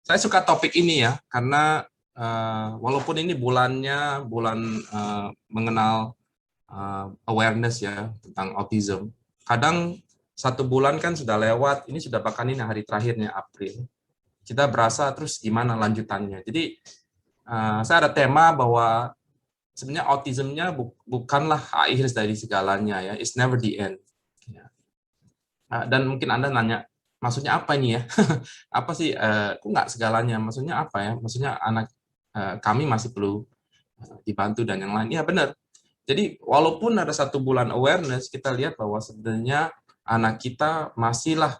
Saya suka topik ini ya, karena walaupun ini bulan mengenal awareness ya tentang autism, kadang 1 bulan kan sudah lewat, ini sudah bahkan ini hari terakhirnya April. Kita berasa terus gimana lanjutannya. Jadi saya ada tema bahwa sebenarnya autismnya bukanlah akhir dari segalanya ya, it's never the end. Ya. Dan mungkin Anda nanya, maksudnya apa ini ya? Apa sih? Kok nggak segalanya? Maksudnya apa ya? Maksudnya anak kami masih perlu dibantu dan yang lain. Ya benar. Jadi walaupun ada 1 bulan awareness, kita lihat bahwa sebenarnya anak kita masihlah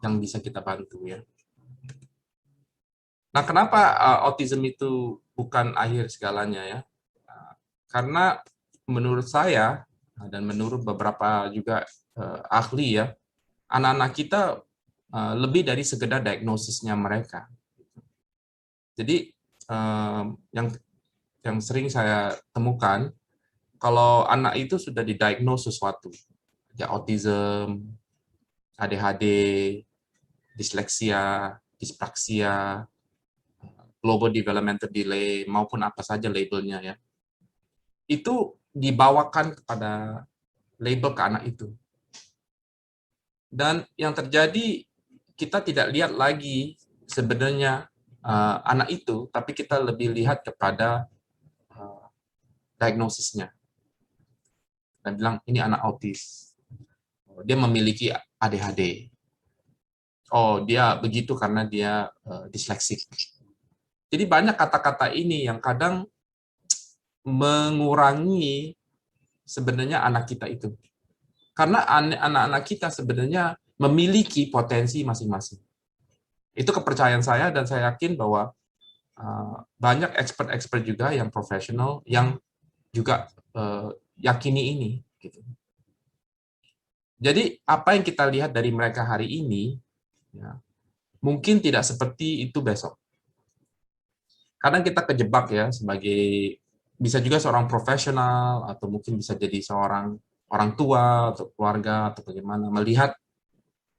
yang bisa kita bantu ya. Nah, kenapa autism itu bukan akhir segalanya ya? Karena menurut saya dan menurut beberapa juga ahli ya, anak-anak kita lebih dari sekedar diagnosisnya mereka. Jadi yang sering saya temukan, kalau anak itu sudah didiagnose sesuatu, ya autism, ADHD, disleksia, dispraksia, global developmental delay, maupun apa saja labelnya ya, itu dibawakan kepada label ke anak itu. Dan yang terjadi, kita tidak lihat lagi sebenarnya anak itu, tapi kita lebih lihat kepada diagnosisnya. Dan bilang, ini anak autis. Dia memiliki ADHD. Oh, dia begitu karena dia disleksik. Jadi banyak kata-kata ini yang kadang mengurangi sebenarnya anak kita itu. Karena anak-anak kita sebenarnya memiliki potensi masing-masing. Itu kepercayaan saya, dan saya yakin bahwa banyak expert-expert juga yang profesional yang juga yakini ini. Gitu. Jadi apa yang kita lihat dari mereka hari ini, ya, mungkin tidak seperti itu besok. Kadang kita kejebak ya sebagai, bisa juga seorang profesional, atau mungkin bisa jadi seorang orang tua atau keluarga atau bagaimana, melihat,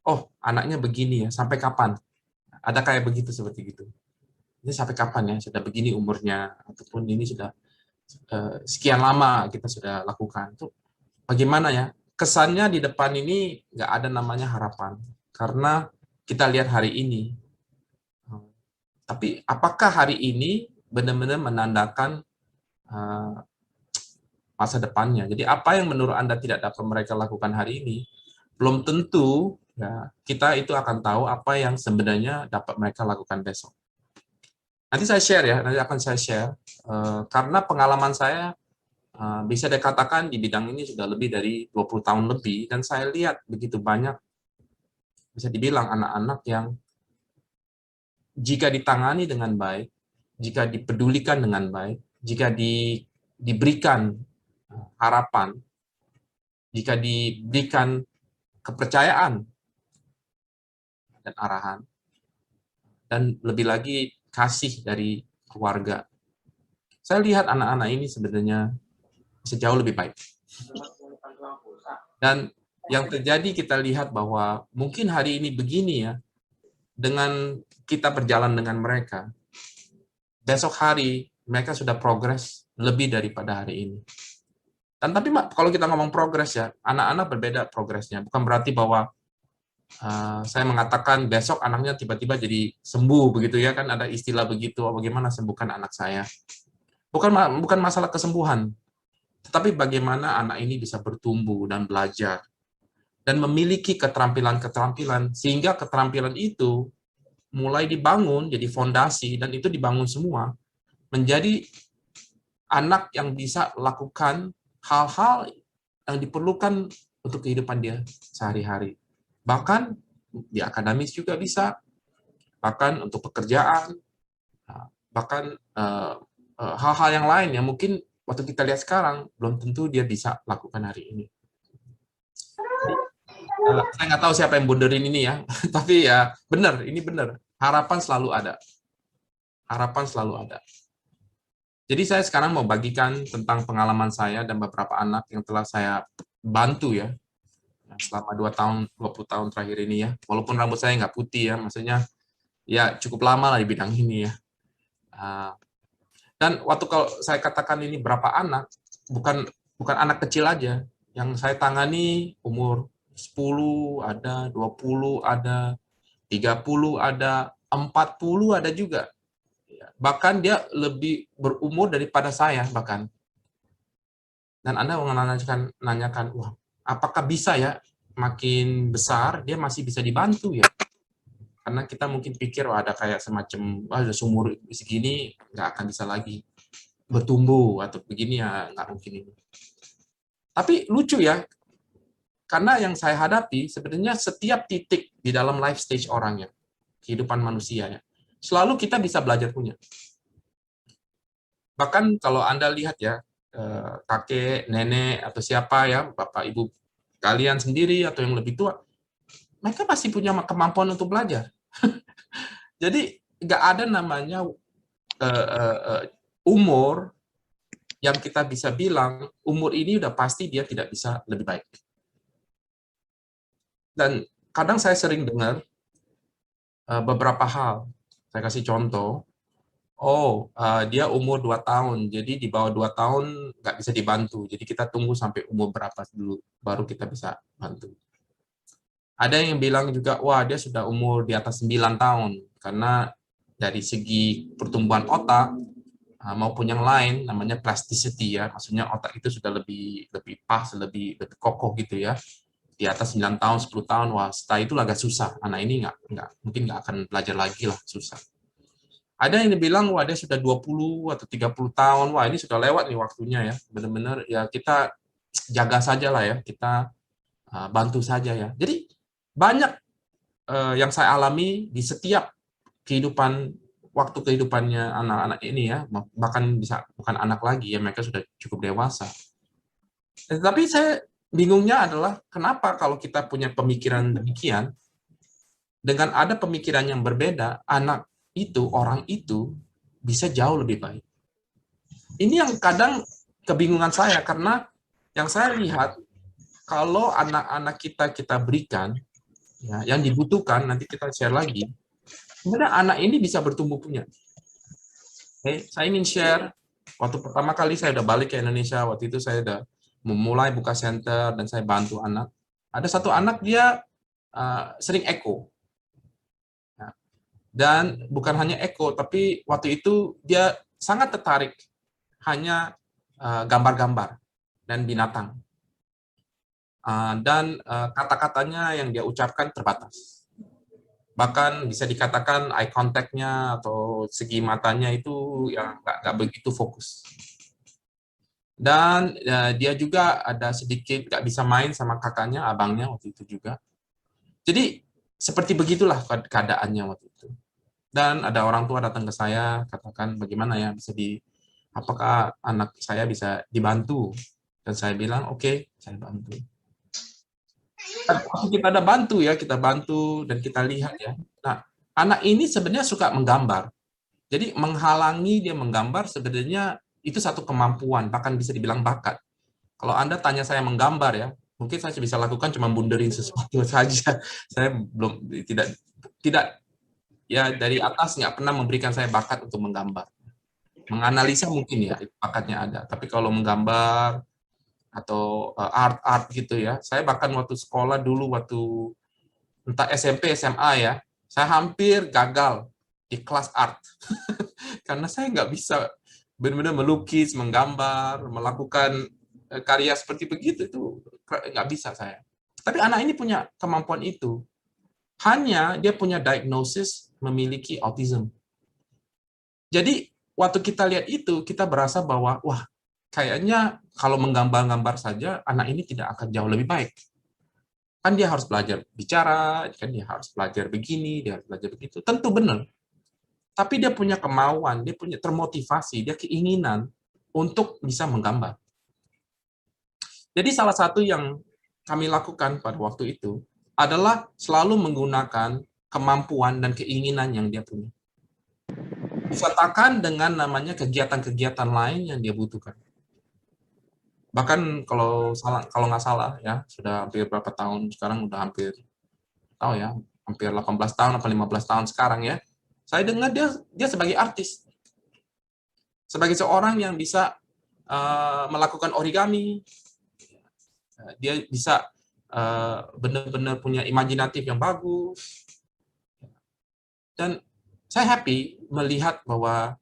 oh anaknya begini ya, sampai kapan? Ada kayak begitu, seperti gitu. Ini sampai kapan ya, sudah begini umurnya, ataupun ini sudah sekian lama kita sudah lakukan. Itu bagaimana ya? Kesannya di depan ini nggak ada namanya harapan. Karena kita lihat hari ini. Tapi apakah hari ini benar-benar menandakan masa depannya? Jadi apa yang menurut Anda tidak dapat mereka lakukan hari ini, belum tentu ya, kita itu akan tahu apa yang sebenarnya dapat mereka lakukan besok. Nanti saya share ya, nanti akan saya share. Karena pengalaman saya bisa dikatakan di bidang ini sudah lebih dari 20 tahun lebih, dan saya lihat begitu banyak, bisa dibilang anak-anak yang jika ditangani dengan baik, jika dipedulikan dengan baik, jika diberikan harapan, jika diberikan kepercayaan dan arahan, dan lebih lagi kasih dari keluarga, saya lihat anak-anak ini sebenarnya sejauh lebih baik. Dan yang terjadi, kita lihat bahwa mungkin hari ini begini ya, dengan kita berjalan dengan mereka, besok hari mereka sudah progres lebih daripada hari ini. Dan tapi kalau kita ngomong progres ya, anak-anak berbeda progresnya. Bukan berarti bahwa saya mengatakan besok anaknya tiba-tiba jadi sembuh begitu ya, kan ada istilah begitu, bagaimana sembuhkan anak saya. Bukan masalah kesembuhan, tetapi bagaimana anak ini bisa bertumbuh dan belajar dan memiliki keterampilan-keterampilan, sehingga keterampilan itu mulai dibangun jadi fondasi, dan itu dibangun semua menjadi anak yang bisa lakukan hal-hal yang diperlukan untuk kehidupan dia sehari-hari. Bahkan di akademis juga bisa, bahkan untuk pekerjaan, bahkan hal-hal yang lain yang mungkin waktu kita lihat sekarang belum tentu dia bisa lakukan hari ini. Saya nggak tahu siapa yang bunderin ini ya, tapi ya benar, ini benar. Harapan selalu ada. Harapan selalu ada. Jadi saya sekarang mau bagikan tentang pengalaman saya dan beberapa anak yang telah saya bantu ya, selama 20 tahun terakhir ini ya. Walaupun rambut saya nggak putih ya, maksudnya ya cukup lama lah di bidang ini ya. Dan waktu kalau saya katakan ini berapa anak, bukan bukan anak kecil aja. Yang saya tangani umur 10 ada, 20 ada, 30 ada, 40 ada juga. Bahkan dia lebih berumur daripada saya bahkan. Dan Anda nanyakan, wah, apakah bisa ya makin besar dia masih bisa dibantu ya? Karena kita mungkin pikir, wah ada kayak semacam, wah udah seumur segini nggak akan bisa lagi bertumbuh atau begini ya, nggak mungkin ini. Tapi lucu ya, karena yang saya hadapi sebenarnya setiap titik di dalam life stage orang ya, kehidupan manusia ya, selalu kita bisa belajar punya. Bahkan kalau Anda lihat ya, kakek, nenek, atau siapa ya, bapak, ibu kalian sendiri atau yang lebih tua, mereka pasti punya kemampuan untuk belajar. Jadi nggak ada namanya umur yang kita bisa bilang umur ini udah pasti dia tidak bisa lebih baik. Dan kadang saya sering dengar beberapa hal. Saya kasih contoh. Oh, dia umur 2 tahun, jadi di bawah 2 tahun nggak bisa dibantu. Jadi kita tunggu sampai umur berapa dulu, baru kita bisa bantu. Ada yang bilang juga, wah dia sudah umur di atas 9 tahun, karena dari segi pertumbuhan otak, maupun yang lain, namanya plasticity ya, maksudnya otak itu sudah lebih lebih pas, lebih kokoh gitu ya. Di atas 9 tahun, 10 tahun, wah setelah itu agak susah. Anak ini mungkin nggak akan belajar lagi lah, susah. Ada yang bilang, wah dia sudah 20 atau 30 tahun, wah ini sudah lewat nih waktunya ya. Benar-benar ya kita jaga saja lah ya, kita bantu saja ya. Jadi banyak yang saya alami di setiap kehidupan, waktu kehidupannya anak-anak ini ya, bahkan bisa bukan anak lagi ya, mereka sudah cukup dewasa. Tapi saya bingungnya adalah kenapa kalau kita punya pemikiran demikian, dengan ada pemikiran yang berbeda, anak itu, orang itu bisa jauh lebih baik. Ini yang kadang kebingungan saya, karena yang saya lihat, kalau anak-anak kita berikan, ya, yang dibutuhkan, nanti kita share lagi, sebenarnya anak ini bisa bertumbuh punya. Saya ingin share, waktu pertama kali saya udah balik ke Indonesia, waktu itu saya udah memulai buka center, dan saya bantu anak. Ada satu anak dia sering echo. Dan bukan hanya echo, tapi waktu itu dia sangat tertarik hanya gambar-gambar dan binatang. Dan kata-katanya yang dia ucapkan terbatas. Bahkan bisa dikatakan eye contact-nya atau segi matanya itu yang nggak begitu fokus. Dan dia juga ada sedikit nggak bisa main sama kakaknya, abangnya waktu itu juga. Jadi seperti begitulah keadaannya waktu itu. Dan ada orang tua datang ke saya, katakan bagaimana ya apakah anak saya bisa dibantu? Dan saya bilang oke, saya bantu. Waktu kita ada bantu ya, kita bantu dan kita lihat ya. Nah, anak ini sebenarnya suka menggambar. Jadi menghalangi dia menggambar sebenarnya itu satu kemampuan, bahkan bisa dibilang bakat. Kalau Anda tanya saya menggambar ya, mungkin saya bisa lakukan cuma bunderin sesuatu saja. Saya belum tidak ya dari atas nggak pernah memberikan saya bakat untuk menggambar. Menganalisa mungkin ya bakatnya ada, tapi kalau menggambar atau art gitu ya, saya bahkan waktu sekolah dulu, waktu entah SMP SMA ya, saya hampir gagal di kelas art karena saya nggak bisa benar-benar melukis, menggambar, melakukan karya seperti begitu, itu nggak bisa saya. Tapi anak ini punya kemampuan itu, hanya dia punya diagnosis memiliki autism. Jadi waktu kita lihat itu, kita berasa bahwa wah, kayaknya kalau menggambar-gambar saja anak ini tidak akan jauh lebih baik. Kan dia harus belajar bicara, kan dia harus belajar begini, dia harus belajar begitu. Tentu benar. Tapi dia punya kemauan, dia punya termotivasi, dia keinginan untuk bisa menggambar. Jadi salah satu yang kami lakukan pada waktu itu adalah selalu menggunakan kemampuan dan keinginan yang dia punya. Disertakan dengan namanya kegiatan-kegiatan lain yang dia butuhkan. Bahkan kalau nggak salah ya, sudah hampir sekarang udah hampir tahu ya, hampir 18 tahun atau 15 tahun sekarang ya. Saya dengar dia sebagai artis, sebagai seorang yang bisa melakukan origami, dia bisa benar-benar punya imajinatif yang bagus, dan saya happy melihat bahwa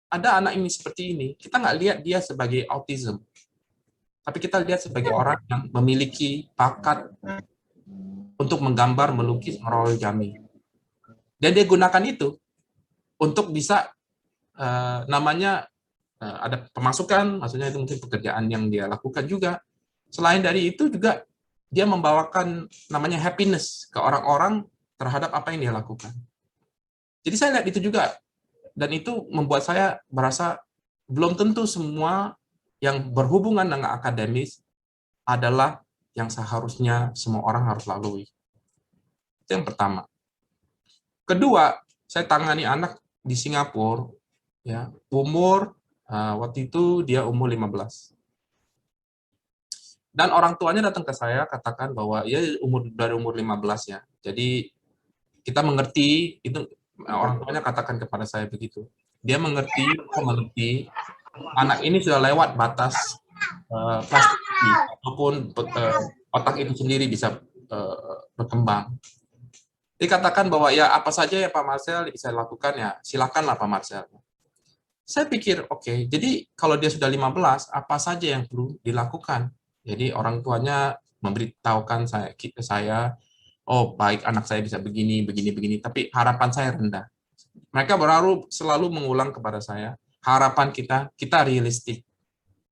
ada anak ini seperti ini. Kita nggak lihat dia sebagai autism, tapi kita lihat sebagai orang yang memiliki bakat untuk menggambar, melukis, merorigami. Dan dia gunakan itu untuk bisa namanya ada pemasukan, maksudnya itu mungkin pekerjaan yang dia lakukan juga. Selain dari itu juga dia membawakan namanya happiness ke orang-orang terhadap apa yang dia lakukan. Jadi saya lihat itu juga, dan itu membuat saya merasa belum tentu semua yang berhubungan dengan akademis adalah yang seharusnya semua orang harus lalui. Itu yang pertama. Kedua, saya tangani anak di Singapura, ya, umur waktu itu dia umur 15. Dan orang tuanya datang ke saya katakan bahwa ya dari umur 15 ya. Jadi kita mengerti itu, orang tuanya katakan kepada saya begitu. Dia mengerti anak ini sudah lewat batas plastik ataupun otak itu sendiri bisa berkembang. Dikatakan bahwa ya apa saja ya Pak Marcel bisa lakukan, ya silakanlah Pak Marcel. Saya pikir oke, jadi kalau dia sudah 15, apa saja yang perlu dilakukan? Jadi orang tuanya memberitahukan saya, oh baik anak saya bisa begini, begini, begini, tapi harapan saya rendah. Mereka selalu mengulang kepada saya, harapan kita realistik.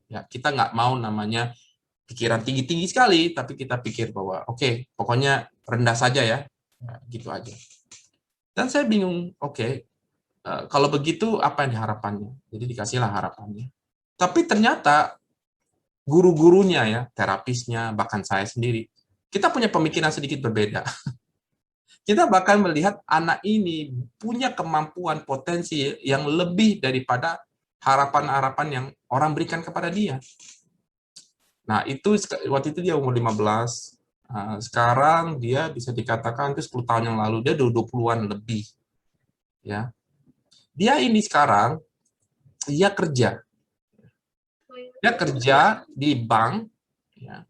Ya, kita nggak mau namanya pikiran tinggi-tinggi sekali, tapi kita pikir bahwa oke, pokoknya rendah saja ya, gitu aja. Dan saya bingung, oke, kalau begitu apa yang harapannya? Jadi dikasihlah harapannya. Tapi ternyata guru-gurunya ya, terapisnya, bahkan saya sendiri, kita punya pemikiran sedikit berbeda. Kita bahkan melihat anak ini punya kemampuan potensi yang lebih daripada harapan-harapan yang orang berikan kepada dia. Nah, itu waktu itu dia umur 15. Sekarang dia bisa dikatakan itu 10 tahun yang lalu dia udah 20-an lebih. Ya. Dia ini sekarang dia kerja. Dia kerja di bank, ya.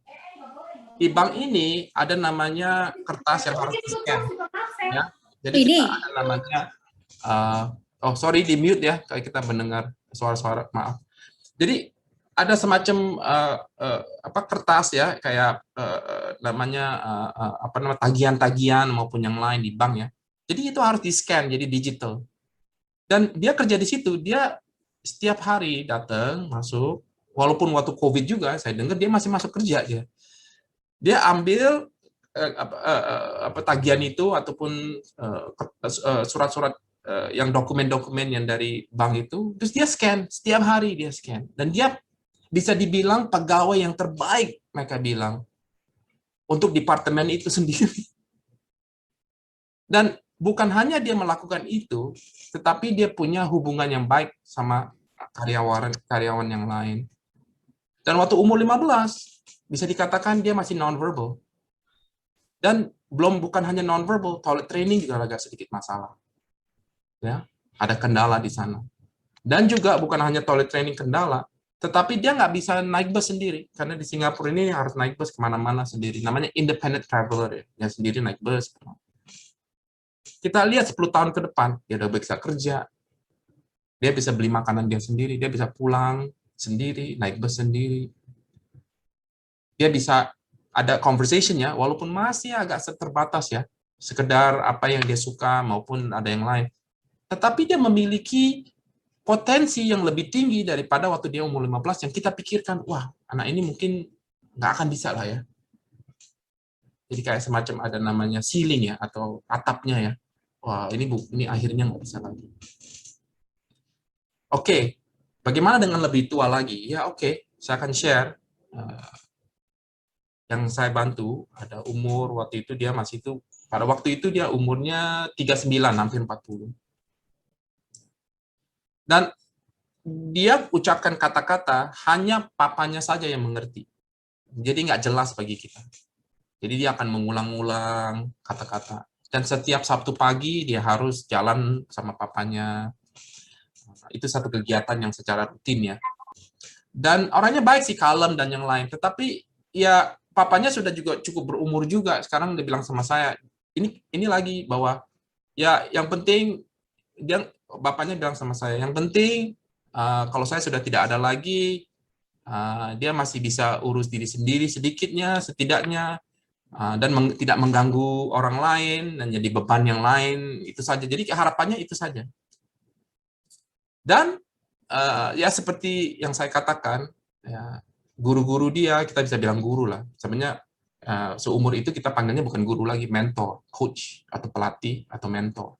Di bank ini ada namanya kertas yang harus di-scan, ya. Jadi kita ada namanya oh sorry di mute ya, kayak kita mendengar suara-suara, maaf. Jadi ada semacam apa kertas ya, kayak namanya apa namanya tagihan-tagihan maupun yang lain di bank ya. Jadi itu harus di-scan jadi digital. Dan dia kerja di situ, dia setiap hari datang masuk, walaupun waktu COVID juga saya dengar dia masih masuk kerja dia. Dia ambil apa tagihan itu ataupun surat-surat yang dokumen-dokumen yang dari bank itu, terus dia scan setiap hari, dia scan, dan dia bisa dibilang pegawai yang terbaik, mereka bilang, untuk departemen itu sendiri. Dan bukan hanya dia melakukan itu, tetapi dia punya hubungan yang baik sama karyawan yang lain. Dan waktu umur 15, bisa dikatakan dia masih non-verbal. Dan bukan hanya non-verbal, toilet training juga agak sedikit masalah. Ya, ada kendala di sana. Dan juga bukan hanya toilet training kendala, tetapi dia nggak bisa naik bus sendiri. Karena di Singapura ini harus naik bus kemana-mana sendiri. Namanya independent traveler, ya. Yang sendiri naik bus. Kita lihat 10 tahun ke depan, dia udah bisa kerja, dia bisa beli makanan dia sendiri, dia bisa pulang sendiri, naik bus sendiri. Dia bisa ada conversation ya, walaupun masih agak terbatas ya, sekedar apa yang dia suka maupun ada yang lain. Tetapi dia memiliki potensi yang lebih tinggi daripada waktu dia umur 15 yang kita pikirkan, wah, anak ini mungkin nggak akan bisa lah ya. Jadi kayak semacam ada namanya ceiling ya, atau atapnya ya. Wah, ini akhirnya nggak bisa lagi. Oke, bagaimana dengan lebih tua lagi? Ya oke, saya akan share yang saya bantu. Ada umur waktu itu dia masih itu, pada waktu itu dia umurnya 39, hampir 40. Dan dia ucapkan kata-kata hanya papanya saja yang mengerti. Jadi nggak jelas bagi kita. Jadi dia akan mengulang-ulang kata-kata. Dan setiap Sabtu pagi dia harus jalan sama papanya. Itu satu kegiatan yang secara rutin ya. Dan orangnya baik sih, kalem dan yang lain. Tetapi ya papanya sudah juga cukup berumur juga. Sekarang dia bilang sama saya, ini lagi bahwa ya yang penting dia bapaknya bilang sama saya, yang penting kalau saya sudah tidak ada lagi, dia masih bisa urus diri sendiri sedikitnya, setidaknya, dan tidak mengganggu orang lain dan jadi beban yang lain, itu saja. Jadi harapannya itu saja. Dan ya seperti yang saya katakan, ya, guru-guru dia, kita bisa bilang guru lah. Sebenarnya seumur itu kita panggilnya bukan guru lagi, mentor, coach, atau pelatih, atau mentor.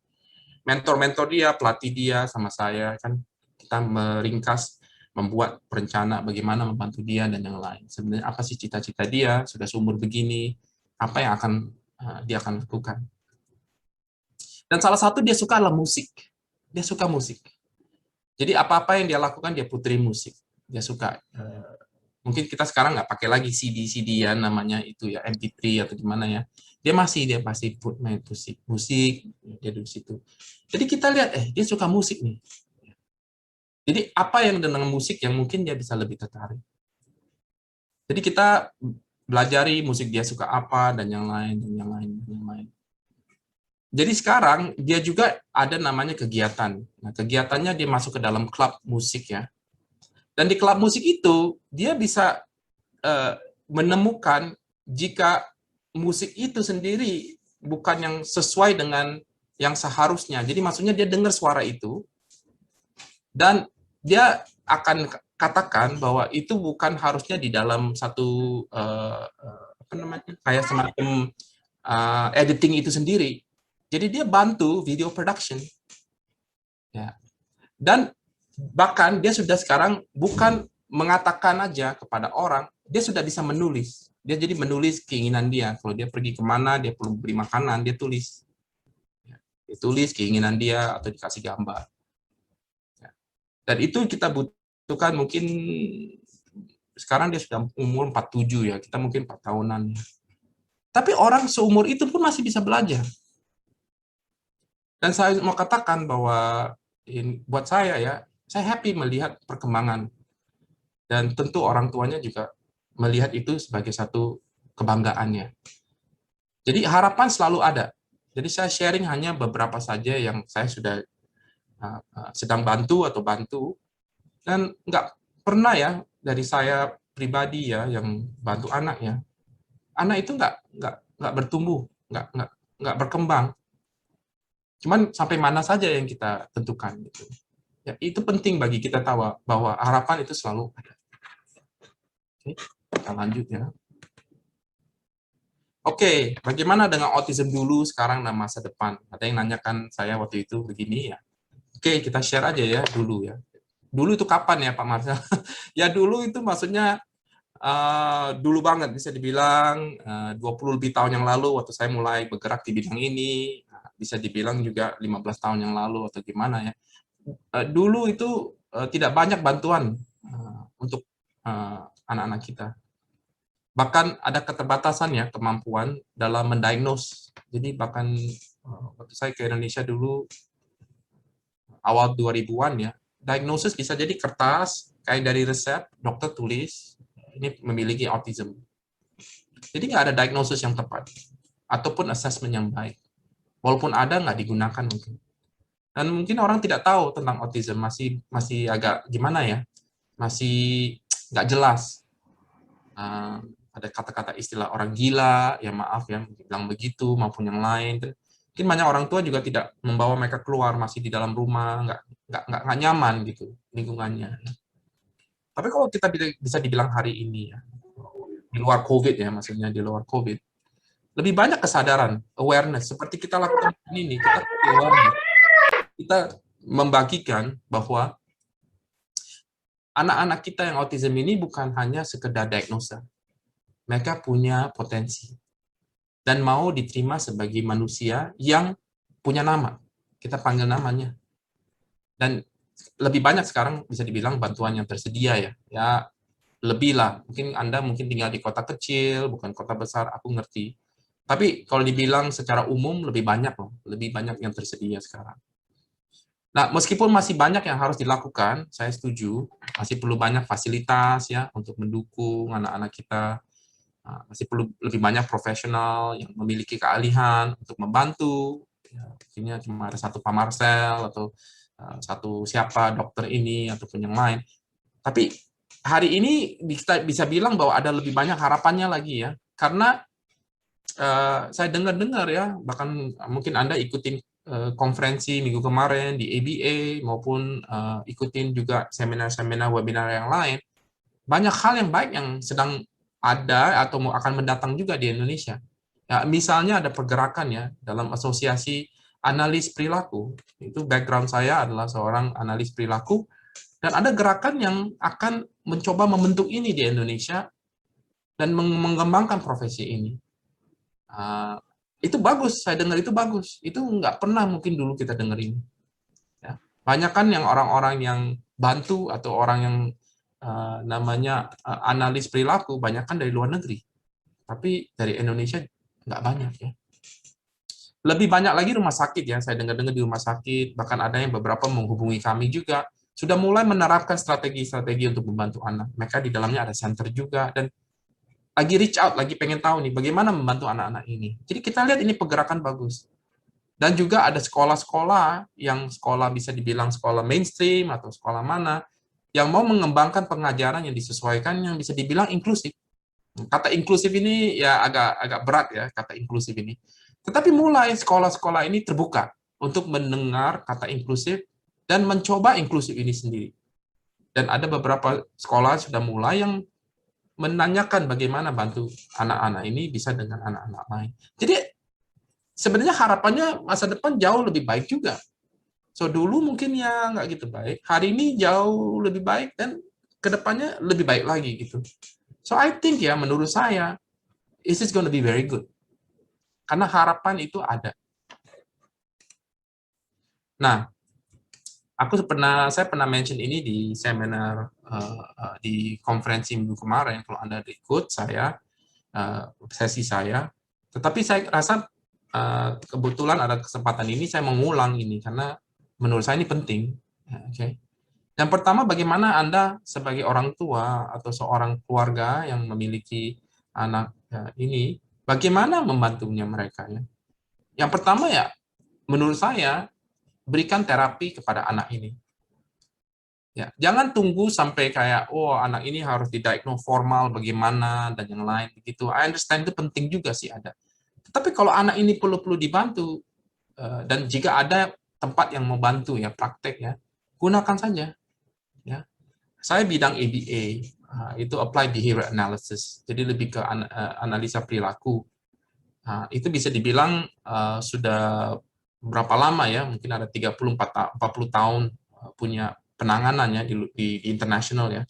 Mentor-mentor dia, pelatih dia, sama saya, kan kita meringkas, membuat perencana bagaimana membantu dia dan yang lain. Sebenarnya apa sih cita-cita dia, sudah seumur begini, apa yang akan dia akan lakukan. Dan salah satu dia suka adalah musik. Dia suka musik. Jadi apa-apa yang dia lakukan, dia puterin musik. Dia suka. Mungkin kita sekarang nggak pakai lagi CD-CD ya, namanya itu ya, MP3 atau gimana ya. Dia pasti main musik, dia di situ. Jadi kita lihat, dia suka musik nih. Jadi apa yang dengan musik yang mungkin dia bisa lebih tertarik. Jadi kita belajari musik dia suka apa, dan yang lain, dan yang lain, dan yang lain. Jadi sekarang dia juga ada namanya kegiatan. Nah, kegiatannya dia masuk ke dalam klub musik ya. Dan di klub musik itu dia bisa menemukan jika musik itu sendiri bukan yang sesuai dengan yang seharusnya. Jadi maksudnya dia dengar suara itu dan dia akan katakan bahwa itu bukan harusnya di dalam satu apa namanya, kayak semacam editing itu sendiri. Jadi dia bantu video production, ya. Dan bahkan dia sudah sekarang bukan mengatakan aja kepada orang, dia sudah bisa menulis. Dia jadi menulis keinginan dia. Kalau dia pergi kemana, dia perlu beli makanan, dia tulis. Dia tulis keinginan dia atau dikasih gambar. Dan itu kita butuhkan mungkin sekarang dia sudah umur 47 ya, kita mungkin 4 tahunan. Tapi orang seumur itu pun masih bisa belajar. Dan saya mau katakan bahwa buat saya ya, saya happy melihat perkembangan. Dan tentu orang tuanya juga melihat itu sebagai satu kebanggaannya. Jadi harapan selalu ada. Jadi saya sharing hanya beberapa saja yang saya sudah sedang bantu atau bantu. Dan nggak pernah ya dari saya pribadi ya yang bantu anak ya. Anak itu nggak bertumbuh, nggak berkembang. Cuman sampai mana saja yang kita tentukan gitu. Ya, itu penting bagi kita tahu bahwa harapan itu selalu ada. Oke, kita lanjut ya. Oke, bagaimana dengan autism dulu, sekarang, dan masa depan? Ada yang nanyakan saya waktu itu begini ya. Oke, kita share aja ya dulu ya. Dulu itu kapan ya Pak Marcel? Ya dulu itu maksudnya dulu banget, bisa dibilang 20 lebih tahun yang lalu waktu saya mulai bergerak di bidang ini, bisa dibilang juga 15 tahun yang lalu atau gimana ya. Dulu itu tidak banyak bantuan untuk anak-anak kita. Bahkan ada keterbatasan ya kemampuan dalam mendiagnose. Jadi bahkan waktu saya ke Indonesia dulu awal 2000-an ya, diagnosis bisa jadi kertas kayak dari resep dokter tulis ini memiliki autism. Jadi nggak ada diagnosis yang tepat ataupun assessment yang baik. Walaupun ada, nggak digunakan mungkin. Dan mungkin orang tidak tahu tentang autism, masih agak gimana ya, masih nggak jelas. Ada kata-kata istilah orang gila, ya maaf ya, bilang begitu, maupun yang lain. Mungkin banyak orang tua juga tidak membawa mereka keluar, masih di dalam rumah, nggak nyaman gitu lingkungannya. Tapi kalau kita bisa dibilang hari ini ya, di luar COVID ya, maksudnya di luar COVID, lebih banyak kesadaran, awareness, seperti kita lakukan ini, kita membagikan bahwa anak-anak kita yang autism ini bukan hanya sekedar diagnosa, mereka punya potensi dan mau diterima sebagai manusia yang punya nama. Kita panggil namanya. Dan lebih banyak sekarang bisa dibilang bantuan yang tersedia ya. Ya lebih lah. Mungkin Anda tinggal di kota kecil, bukan kota besar, aku ngerti. Tapi kalau dibilang secara umum lebih banyak loh, lebih banyak yang tersedia sekarang. Nah, meskipun masih banyak yang harus dilakukan, saya setuju, masih perlu banyak fasilitas ya untuk mendukung anak-anak kita. Masih perlu lebih banyak profesional yang memiliki keahlian untuk membantu. Ya, akhirnya cuma ada satu Pak Marcel atau satu siapa dokter ini ataupun yang lain. Tapi hari ini kita bisa bilang bahwa ada lebih banyak harapannya lagi ya, karena saya dengar-dengar ya, bahkan mungkin Anda ikutin konferensi minggu kemarin di ABA maupun ikutin juga seminar-seminar webinar yang lain, banyak hal yang baik yang sedang ada atau akan mendatang juga di Indonesia. Ya, misalnya ada pergerakan ya dalam asosiasi analis perilaku. Itu background saya adalah seorang analis perilaku, dan ada gerakan yang akan mencoba membentuk ini di Indonesia dan mengembangkan profesi ini. Uh, itu bagus, saya dengar itu bagus. Itu nggak pernah mungkin dulu kita dengar ini. Ya. Banyak kan yang orang-orang yang bantu atau orang yang namanya analis perilaku, banyak kan dari luar negeri. Tapi dari Indonesia nggak banyak ya. Lebih banyak lagi rumah sakit ya, saya dengar-dengar di rumah sakit, bahkan ada yang beberapa menghubungi kami juga, sudah mulai menerapkan strategi-strategi untuk membantu anak. Mereka di dalamnya ada center juga, dan lagi reach out, lagi pengen tahu nih bagaimana membantu anak-anak ini. Jadi kita lihat ini pergerakan bagus. Dan juga ada sekolah-sekolah yang sekolah bisa dibilang sekolah mainstream atau sekolah mana yang mau mengembangkan pengajaran yang disesuaikan yang bisa dibilang inklusif. Kata inklusif ini ya agak berat ya, kata inklusif ini. Tetapi mulai sekolah-sekolah ini terbuka untuk mendengar kata inklusif dan mencoba inklusif ini sendiri. Dan ada beberapa sekolah sudah mulai yang menanyakan bagaimana bantu anak-anak ini bisa dengan anak-anak lain. Jadi sebenarnya harapannya masa depan jauh lebih baik juga. So dulu mungkin ya nggak gitu baik, hari ini jauh lebih baik dan kedepannya lebih baik lagi gitu. So I think ya menurut saya this is going to be very good karena harapan itu ada. Nah, saya pernah mention ini di seminar di konferensi minggu kemarin kalau Anda ikut sesi saya. Tetapi saya rasa kebetulan ada kesempatan ini saya mengulang ini karena menurut saya ini penting. Okay. Yang pertama, bagaimana Anda sebagai orang tua atau seorang keluarga yang memiliki anak ini, bagaimana membantunya mereka ya? Yang pertama ya, menurut saya berikan terapi kepada anak ini. Ya, jangan tunggu sampai kayak anak ini harus didiagnose formal bagaimana dan yang lain begitu. I understand itu penting juga sih ada. Tetapi kalau anak ini perlu dibantu dan jika ada tempat yang membantu ya praktek ya, gunakan saja ya. Saya bidang ABA, itu Applied Behavior Analysis, jadi lebih ke analisa perilaku. Itu bisa dibilang sudah berapa lama ya, mungkin ada 30-40 tahun punya penanganannya di internasional ya.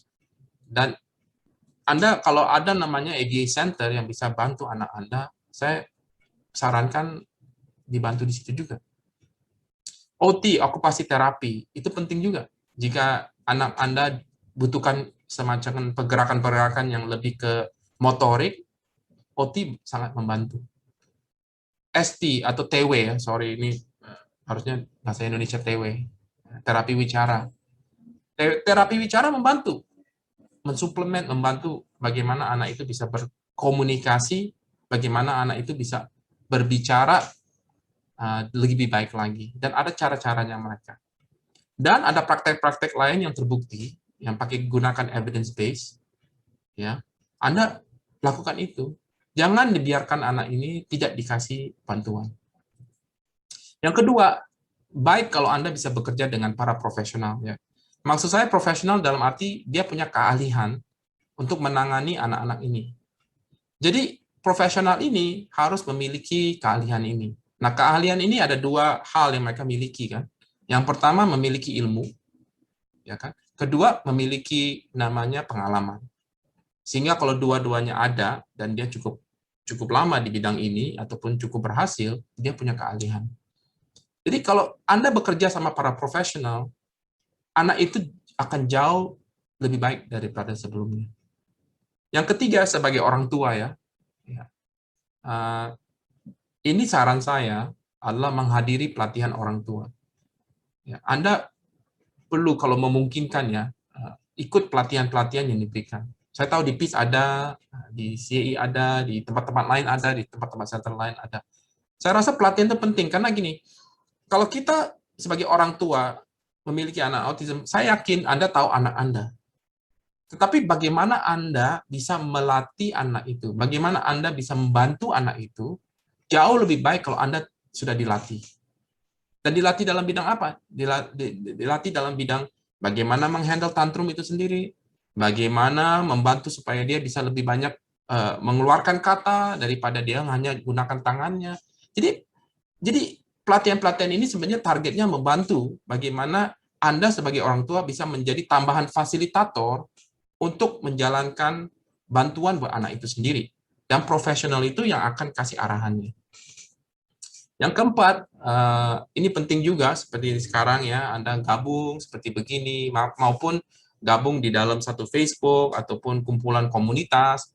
Dan Anda kalau ada namanya ABA Center yang bisa bantu anak Anda, saya sarankan dibantu di situ juga. OT, okupasi terapi, itu penting juga. Jika anak Anda butuhkan semacam pergerakan-pergerakan yang lebih ke motorik, OT sangat membantu. ST atau TW ya, sorry ini harusnya bahasa Indonesia TW, terapi wicara. Terapi wicara membantu, mensuplemen, membantu bagaimana anak itu bisa berkomunikasi, bagaimana anak itu bisa berbicara lebih baik lagi, dan ada cara-caranya mereka. Dan ada praktek-praktek lain yang terbukti, yang pakai gunakan evidence base, ya. Anda lakukan itu. Jangan dibiarkan anak ini tidak dikasih bantuan. Yang kedua, baik kalau Anda bisa bekerja dengan para profesional, ya. Maksud saya profesional dalam arti dia punya keahlian untuk menangani anak-anak ini. Jadi profesional ini harus memiliki keahlian ini. Nah, keahlian ini ada dua hal yang mereka miliki kan. Yang pertama memiliki ilmu, ya kan? Kedua memiliki namanya pengalaman. Sehingga kalau dua-duanya ada dan dia cukup lama di bidang ini ataupun cukup berhasil, dia punya keahlian. Jadi kalau Anda bekerja sama para profesional, anak itu akan jauh lebih baik daripada sebelumnya. Yang ketiga sebagai orang tua ya Ini saran saya adalah menghadiri pelatihan orang tua. Ya, Anda perlu kalau memungkinkan ya, ikut pelatihan-pelatihan yang diberikan. Saya tahu di PIS ada, di CI ada, di tempat-tempat lain ada, di tempat-tempat center lain ada. Saya rasa pelatihan itu penting, karena gini, kalau kita sebagai orang tua memiliki anak autism, saya yakin Anda tahu anak Anda. Tetapi bagaimana Anda bisa melatih anak itu? Bagaimana Anda bisa membantu anak itu? Jauh lebih baik kalau Anda sudah dilatih. Dan dilatih dalam bidang apa? Dilatih dalam bidang bagaimana menghandle tantrum itu sendiri, bagaimana membantu supaya dia bisa lebih banyak mengeluarkan kata daripada dia hanya gunakan tangannya. Jadi pelatihan-pelatihan ini sebenarnya targetnya membantu bagaimana Anda sebagai orang tua bisa menjadi tambahan fasilitator untuk menjalankan bantuan buat anak itu sendiri. Dan profesional itu yang akan kasih arahannya. Yang keempat, ini penting juga seperti sekarang ya, Anda gabung seperti begini, maupun gabung di dalam satu Facebook ataupun kumpulan komunitas.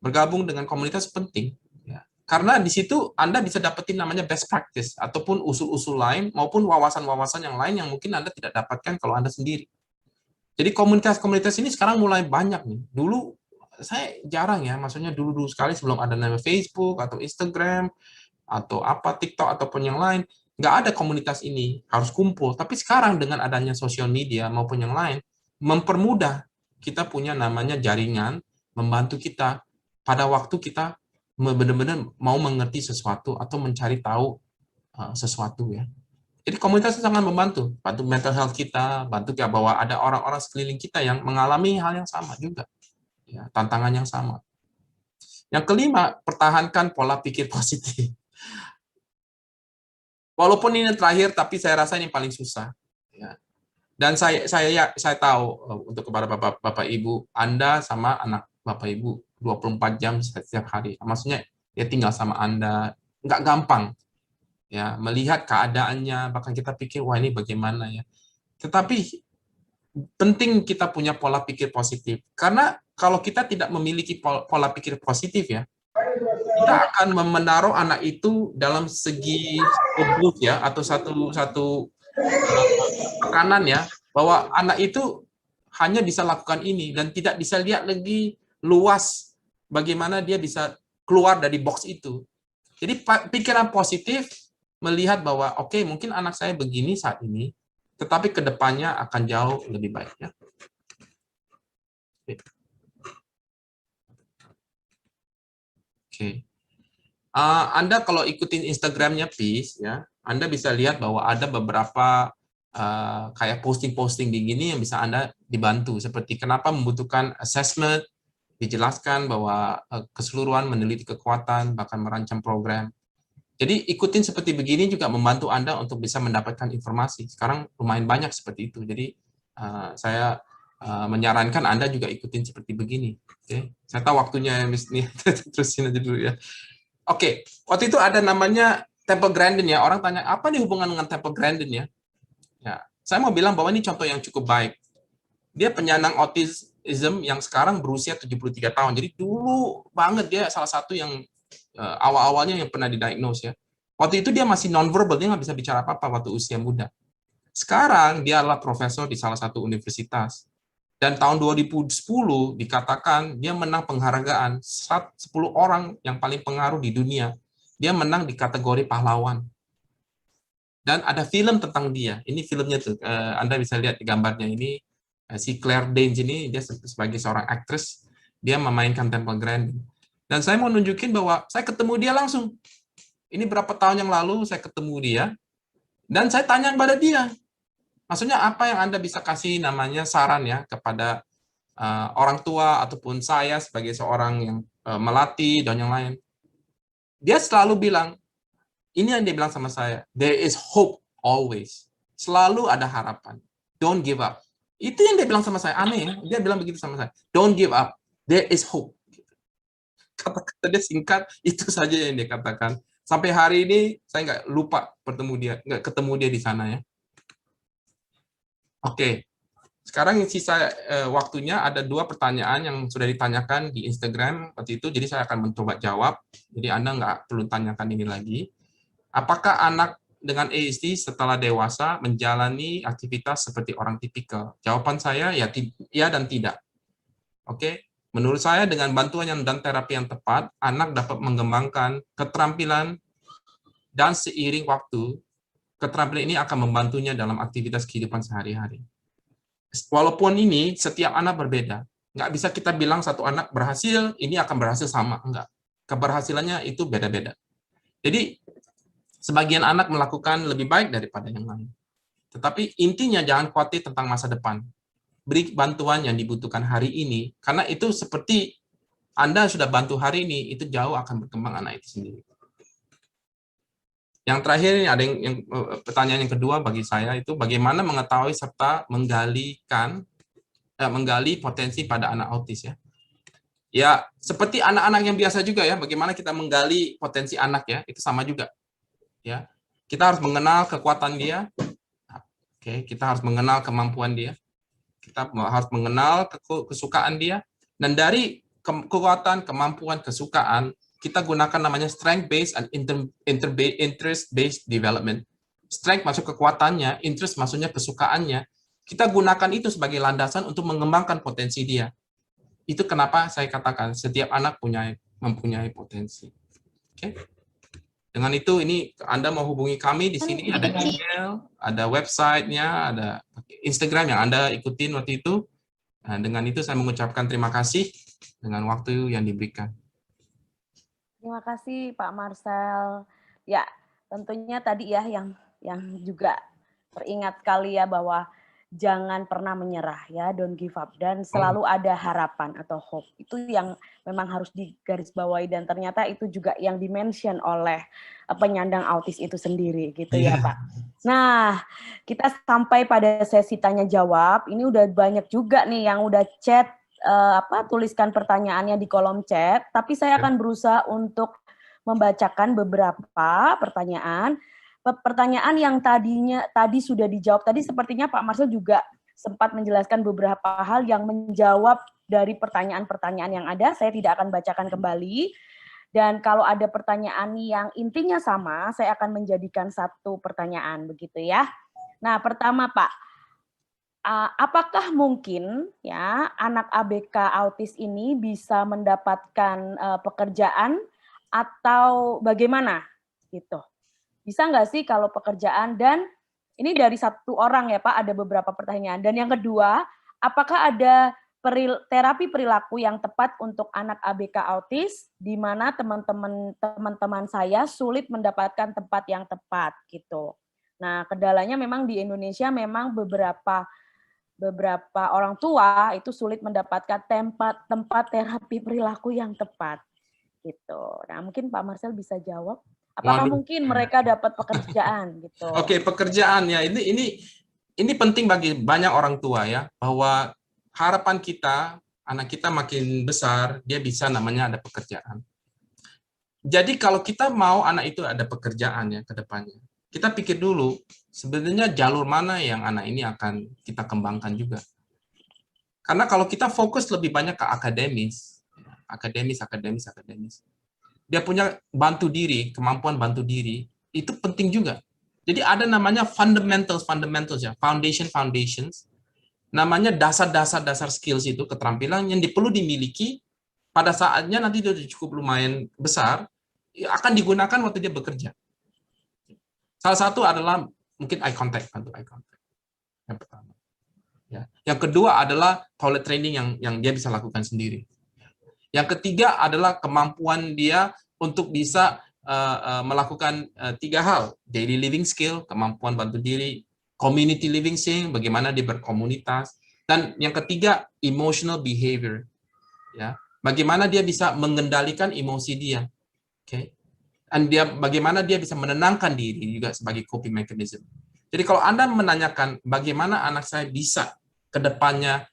Bergabung dengan komunitas penting, ya. Karena di situ Anda bisa dapetin namanya best practice ataupun usul-usul lain maupun wawasan-wawasan yang lain yang mungkin Anda tidak dapatkan kalau Anda sendiri. Jadi komunitas-komunitas ini sekarang mulai banyak nih. Dulu saya jarang ya, maksudnya dulu-dulu sekali sebelum ada nama Facebook atau Instagram atau apa TikTok ataupun yang lain, nggak ada komunitas ini, harus kumpul. Tapi sekarang dengan adanya sosial media maupun yang lain, mempermudah kita punya namanya jaringan, membantu kita pada waktu kita benar-benar mau mengerti sesuatu atau mencari tahu sesuatu ya. Jadi komunitas itu sangat membantu, bantu mental health kita, bantu kita bahwa ada orang-orang sekeliling kita yang mengalami hal yang sama juga, ya, tantangan yang sama. Yang kelima, pertahankan pola pikir positif. Walaupun ini terakhir, tapi saya rasa ini paling susah. Ya. Dan saya tahu untuk kepada bapak ibu, Anda sama anak bapak ibu 24 jam setiap hari. Maksudnya dia tinggal sama Anda, nggak gampang ya melihat keadaannya. Bahkan kita pikir wah ini bagaimana ya. Tetapi penting kita punya pola pikir positif, karena kalau kita tidak memiliki pola pikir positif ya, kita akan menaruh anak itu dalam segi obus ya, atau satu tekanan ya, bahwa anak itu hanya bisa lakukan ini dan tidak bisa lihat lagi luas bagaimana dia bisa keluar dari box itu. Jadi pikiran positif melihat bahwa oke, mungkin anak saya begini saat ini, tetapi kedepannya akan jauh lebih baik ya. Oke. Anda kalau ikutin Instagramnya PIS ya, Anda bisa lihat bahwa ada beberapa kayak posting-posting di gini yang bisa Anda dibantu, seperti kenapa membutuhkan assessment, dijelaskan bahwa keseluruhan meneliti kekuatan, bahkan merancang program. Jadi ikutin seperti begini juga membantu Anda untuk bisa mendapatkan informasi. Sekarang lumayan banyak seperti itu. Jadi saya menyarankan Anda juga ikutin seperti begini. Oke, saya tahu waktunya nih, terusin aja dulu ya. Oke, waktu itu ada namanya Temple Grandin ya. Orang tanya, apa nih hubungan dengan Temple Grandin ya? Ya, saya mau bilang bahwa ini contoh yang cukup baik. Dia penyandang autism yang sekarang berusia 73 tahun. Jadi dulu banget dia salah satu yang awal-awalnya yang pernah didiagnose ya. Waktu itu dia masih non-verbal, dia nggak bisa bicara apa-apa waktu usia muda. Sekarang dia adalah profesor di salah satu universitas. Dan tahun 2010 dikatakan dia menang penghargaan 10 orang yang paling pengaruh di dunia. Dia menang di kategori pahlawan. Dan ada film tentang dia. Ini filmnya tuh, Anda bisa lihat di gambarnya ini. Si Claire Danes ini, dia sebagai seorang aktris, dia memainkan Temple Grandin. Dan saya mau nunjukin bahwa saya ketemu dia langsung. Ini berapa tahun yang lalu saya ketemu dia, dan saya tanya kepada dia, maksudnya apa yang Anda bisa kasih namanya saran ya kepada orang tua ataupun saya sebagai seorang yang melatih dan yang lain. Dia selalu bilang, ini yang dia bilang sama saya, there is hope always. Selalu ada harapan. Don't give up. Itu yang dia bilang sama saya, aneh ya. Dia bilang begitu sama saya, don't give up. There is hope. Kata-kata dia singkat, itu saja yang dia katakan. Sampai hari ini saya nggak lupa nggak ketemu dia di sana ya. Oke. Sekarang sisa waktunya ada 2 pertanyaan yang sudah ditanyakan di Instagram waktu itu, jadi saya akan mencoba jawab. Jadi Anda nggak perlu tanyakan ini lagi. Apakah anak dengan ASD setelah dewasa menjalani aktivitas seperti orang tipikal? Jawaban saya ya dan tidak. Oke, menurut saya dengan bantuan dan terapi yang tepat, anak dapat mengembangkan keterampilan dan seiring waktu, keterampilan ini akan membantunya dalam aktivitas kehidupan sehari-hari. Walaupun ini setiap anak berbeda, nggak bisa kita bilang satu anak berhasil, ini akan berhasil sama, enggak. Keberhasilannya itu beda-beda. Jadi, sebagian anak melakukan lebih baik daripada yang lain. Tetapi intinya jangan khawatir tentang masa depan. Beri bantuan yang dibutuhkan hari ini, karena itu seperti Anda sudah bantu hari ini, itu jauh akan berkembang anak itu sendiri. Yang terakhir ini ada pertanyaan yang kedua bagi saya itu bagaimana mengetahui serta menggali potensi pada anak autis ya. Ya, seperti anak-anak yang biasa juga ya, bagaimana kita menggali potensi anak ya, itu sama juga. Ya. Kita harus mengenal kekuatan dia. Oke, kita harus mengenal kemampuan dia. Kita harus mengenal kesukaan dia, dan dari kekuatan, kemampuan, kesukaan, kita gunakan namanya strength-based and interest-based development. Strength masuk kekuatannya, interest maksudnya kesukaannya. Kita gunakan itu sebagai landasan untuk mengembangkan potensi dia. Itu kenapa saya katakan setiap anak mempunyai potensi. Oke. Dengan itu, ini Anda mau hubungi kami di sini, ada email, ada website-nya, ada Instagram yang Anda ikutin waktu itu. Nah, dengan itu saya mengucapkan terima kasih dengan waktu yang diberikan. Terima kasih Pak Marcel. Ya, tentunya tadi ya yang juga teringat sekali ya bahwa jangan pernah menyerah ya, don't give up, dan selalu ada harapan atau hope. Itu yang memang harus digarisbawahi, dan ternyata itu juga yang dimention oleh penyandang autis itu sendiri gitu ya Pak. Nah, kita sampai pada sesi tanya jawab. Ini udah banyak juga nih yang udah chat, tuliskan pertanyaannya di kolom chat, tapi saya akan berusaha untuk membacakan beberapa pertanyaan. Pertanyaan yang tadi sudah dijawab. Tadi sepertinya Pak Marcel juga sempat menjelaskan beberapa hal yang menjawab dari pertanyaan-pertanyaan yang ada. Saya tidak akan bacakan kembali. Dan kalau ada pertanyaan yang intinya sama, saya akan menjadikan satu pertanyaan, begitu ya. Nah, pertama Pak, apakah mungkin ya anak ABK autis ini bisa mendapatkan pekerjaan atau bagaimana gitu? Bisa nggak sih kalau pekerjaan? Dan ini dari satu orang ya Pak, ada beberapa pertanyaan. Dan yang kedua, apakah ada terapi perilaku yang tepat untuk anak ABK autis, di mana teman-teman saya sulit mendapatkan tempat yang tepat gitu. Nah, kendalanya memang di Indonesia memang beberapa orang tua itu sulit mendapatkan tempat terapi perilaku yang tepat gitu. Nah, mungkin Pak Marcel bisa jawab. Apakah mungkin mereka dapat pekerjaan gitu? Oke, pekerjaan ya. Ini penting bagi banyak orang tua ya, bahwa harapan kita anak kita makin besar, dia bisa namanya ada pekerjaan. Jadi kalau kita mau anak itu ada pekerjaan ya ke depannya, kita pikir dulu sebenarnya jalur mana yang anak ini akan kita kembangkan juga. Karena kalau kita fokus lebih banyak ke akademis, dia punya bantu diri, kemampuan bantu diri, itu penting juga. Jadi ada namanya fundamentals ya, foundations, namanya dasar skills itu, keterampilan yang perlu dimiliki pada saatnya nanti dia cukup lumayan besar, akan digunakan waktu dia bekerja. Salah satu adalah mungkin eye contact, yang pertama. Ya. Yang kedua adalah toilet training yang dia bisa lakukan sendiri. Yang ketiga adalah kemampuan dia untuk bisa melakukan 3 hal. Daily living skill, kemampuan bantu diri, community living skill, bagaimana dia berkomunitas, dan yang ketiga emotional behavior. Ya, bagaimana dia bisa mengendalikan emosi dia. Oke. Dan bagaimana dia bisa menenangkan diri juga sebagai coping mechanism. Jadi kalau Anda menanyakan bagaimana anak saya bisa ke depannya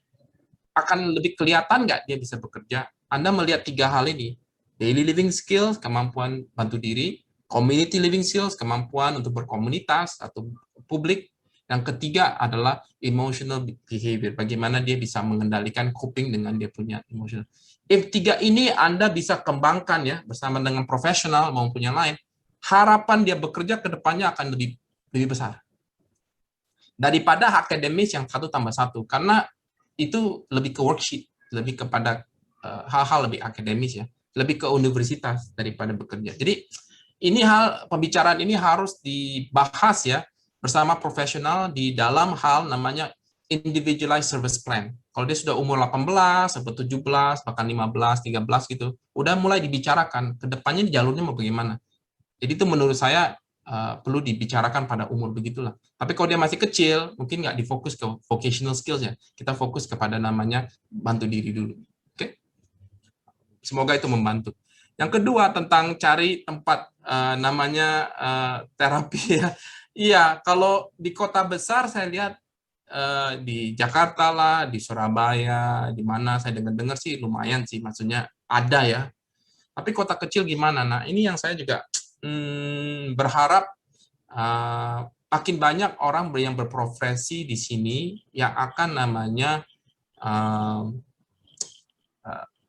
akan lebih kelihatan nggak dia bisa bekerja, Anda melihat 3 hal ini. Daily living skills, kemampuan bantu diri, community living skills, kemampuan untuk berkomunitas atau publik, Yang ketiga adalah emotional behavior, bagaimana dia bisa mengendalikan coping dengan dia punya emotional. If tiga ini Anda bisa kembangkan ya bersama dengan profesional maupun yang lain, harapan dia bekerja ke depannya akan lebih besar daripada akademis yang 1+1, karena itu lebih ke worksheet, lebih kepada hal-hal lebih akademis ya, lebih ke universitas daripada bekerja. Jadi ini pembicaraan ini harus dibahas ya bersama profesional di dalam hal namanya individualized service plan. Kalau dia sudah umur 18, atau 17, bahkan 15, 13 gitu, udah mulai dibicarakan ke depannya jalurnya mau bagaimana. Jadi itu menurut saya perlu dibicarakan pada umur begitulah. Tapi kalau dia masih kecil, mungkin nggak difokus ke vocational skills ya. Kita fokus kepada namanya bantu diri dulu. Oke? Semoga itu membantu. Yang kedua tentang cari tempat namanya terapi ya. Iya, kalau di kota besar saya lihat di Jakarta lah, di Surabaya, di mana saya dengar-dengar sih lumayan sih, maksudnya ada ya. Tapi kota kecil gimana? Nah, ini yang saya juga berharap makin banyak orang yang berprofesi di sini yang akan namanya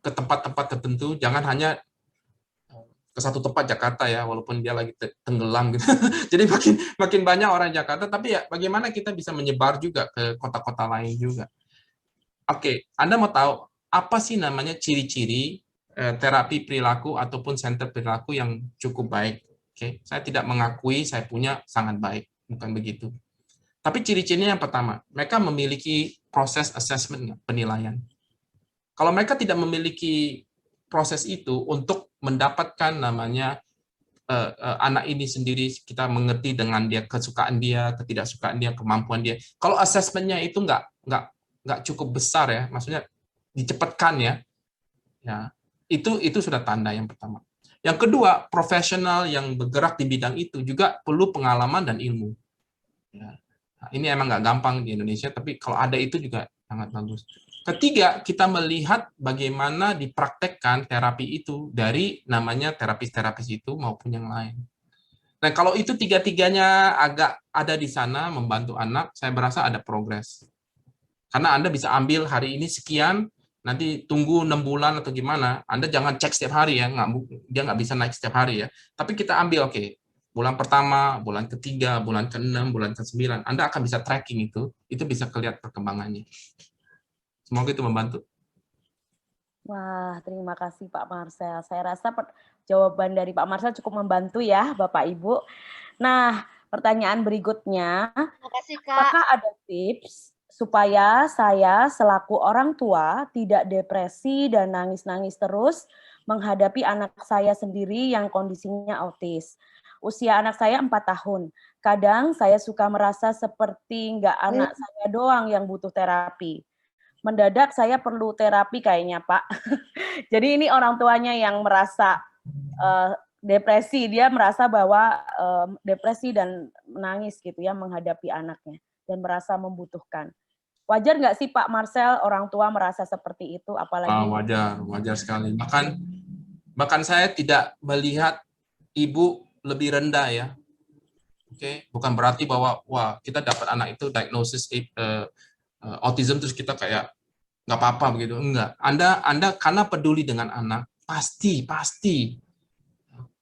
ke tempat-tempat tertentu, jangan hanya ke satu tempat Jakarta ya, walaupun dia lagi tenggelam gitu. Jadi makin banyak orang Jakarta, tapi ya bagaimana kita bisa menyebar juga ke kota-kota lain juga. Oke, Anda mau tahu apa sih namanya ciri-ciri terapi perilaku ataupun center perilaku yang cukup baik? Oke, saya tidak mengakui saya punya sangat baik, bukan begitu. Tapi ciri-cirinya yang pertama, mereka memiliki proses assessment, penilaian. Kalau mereka tidak memiliki proses itu untuk mendapatkan namanya anak ini sendiri, kita mengerti dengan dia kesukaan dia, ketidaksukaan dia, kemampuan dia. Kalau assessment-nya itu nggak cukup besar ya, maksudnya dicepatkan ya, itu sudah tanda yang pertama. Yang kedua, profesional yang bergerak di bidang itu juga perlu pengalaman dan ilmu. Ya. Nah, ini emang nggak gampang di Indonesia, tapi kalau ada itu juga sangat bagus. Ketiga, kita melihat bagaimana dipraktekkan terapi itu dari namanya terapis-terapis itu maupun yang lain. Nah, kalau itu tiga-tiganya agak ada di sana membantu anak, saya berasa ada progres. Karena Anda bisa ambil hari ini sekian, nanti tunggu 6 bulan atau gimana, Anda jangan cek setiap hari ya, dia nggak bisa naik setiap hari ya. Tapi kita ambil, oke, bulan pertama, bulan ketiga, bulan ke-6, bulan ke-9, Anda akan bisa tracking itu bisa kelihatan perkembangannya. Semoga itu membantu. Wah, terima kasih Pak Marcel. Saya rasa jawaban dari Pak Marcel cukup membantu ya, Bapak Ibu. Nah, pertanyaan berikutnya, Terima kasih, Kak. apakah ada tips supaya saya selaku orang tua tidak depresi dan nangis-nangis terus menghadapi anak saya sendiri yang kondisinya autis? Usia anak saya 4 tahun. Kadang saya suka merasa seperti nggak anak saya doang yang butuh terapi. Mendadak saya perlu terapi kayaknya, Pak. Jadi ini orang tuanya yang merasa depresi, dia merasa bahwa depresi dan menangis gitu ya menghadapi anaknya dan merasa membutuhkan. Wajar nggak sih Pak Marcel orang tua merasa seperti itu, apalagi wajar sekali. Bahkan saya tidak melihat ibu lebih rendah ya. Oke, bukan berarti bahwa wah kita dapat anak itu diagnosis autism terus kita kayak nggak apa-apa begitu. Enggak. Anda karena peduli dengan anak, pasti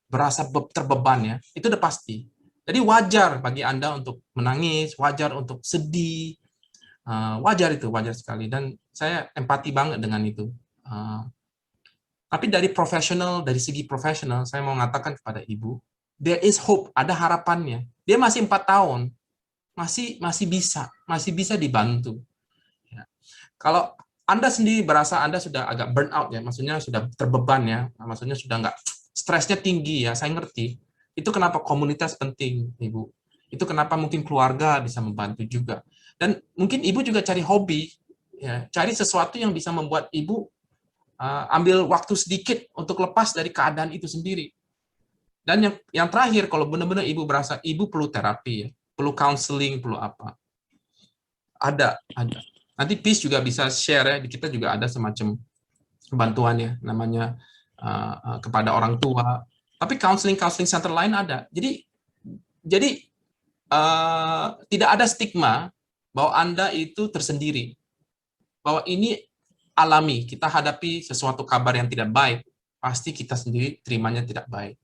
berasa terbeban ya. Itu udah pasti. Jadi wajar bagi Anda untuk menangis, wajar untuk sedih. Wajar sekali. Dan saya empati banget dengan itu. Tapi dari segi profesional, saya mau mengatakan kepada ibu, there is hope, ada harapannya. Dia masih 4 tahun, masih bisa dibantu. Ya. Kalau Anda sendiri berasa Anda sudah agak burn out ya, maksudnya sudah terbeban ya, maksudnya sudah nggak, stresnya tinggi ya, saya ngerti. Itu kenapa komunitas penting, Ibu. Itu kenapa mungkin keluarga bisa membantu juga. Dan mungkin Ibu juga cari hobi, ya, cari sesuatu yang bisa membuat Ibu ambil waktu sedikit untuk lepas dari keadaan itu sendiri. Dan yang terakhir, kalau benar-benar Ibu berasa Ibu perlu terapi, ya, perlu counseling, perlu apa, ada. Nanti Peace juga bisa share ya, di kita juga ada semacam bantuan ya, namanya kepada orang tua. Tapi counseling center lain ada. Jadi tidak ada stigma bahwa Anda itu tersendiri, bahwa ini alami, kita hadapi sesuatu kabar yang tidak baik, pasti kita sendiri terimanya tidak baik.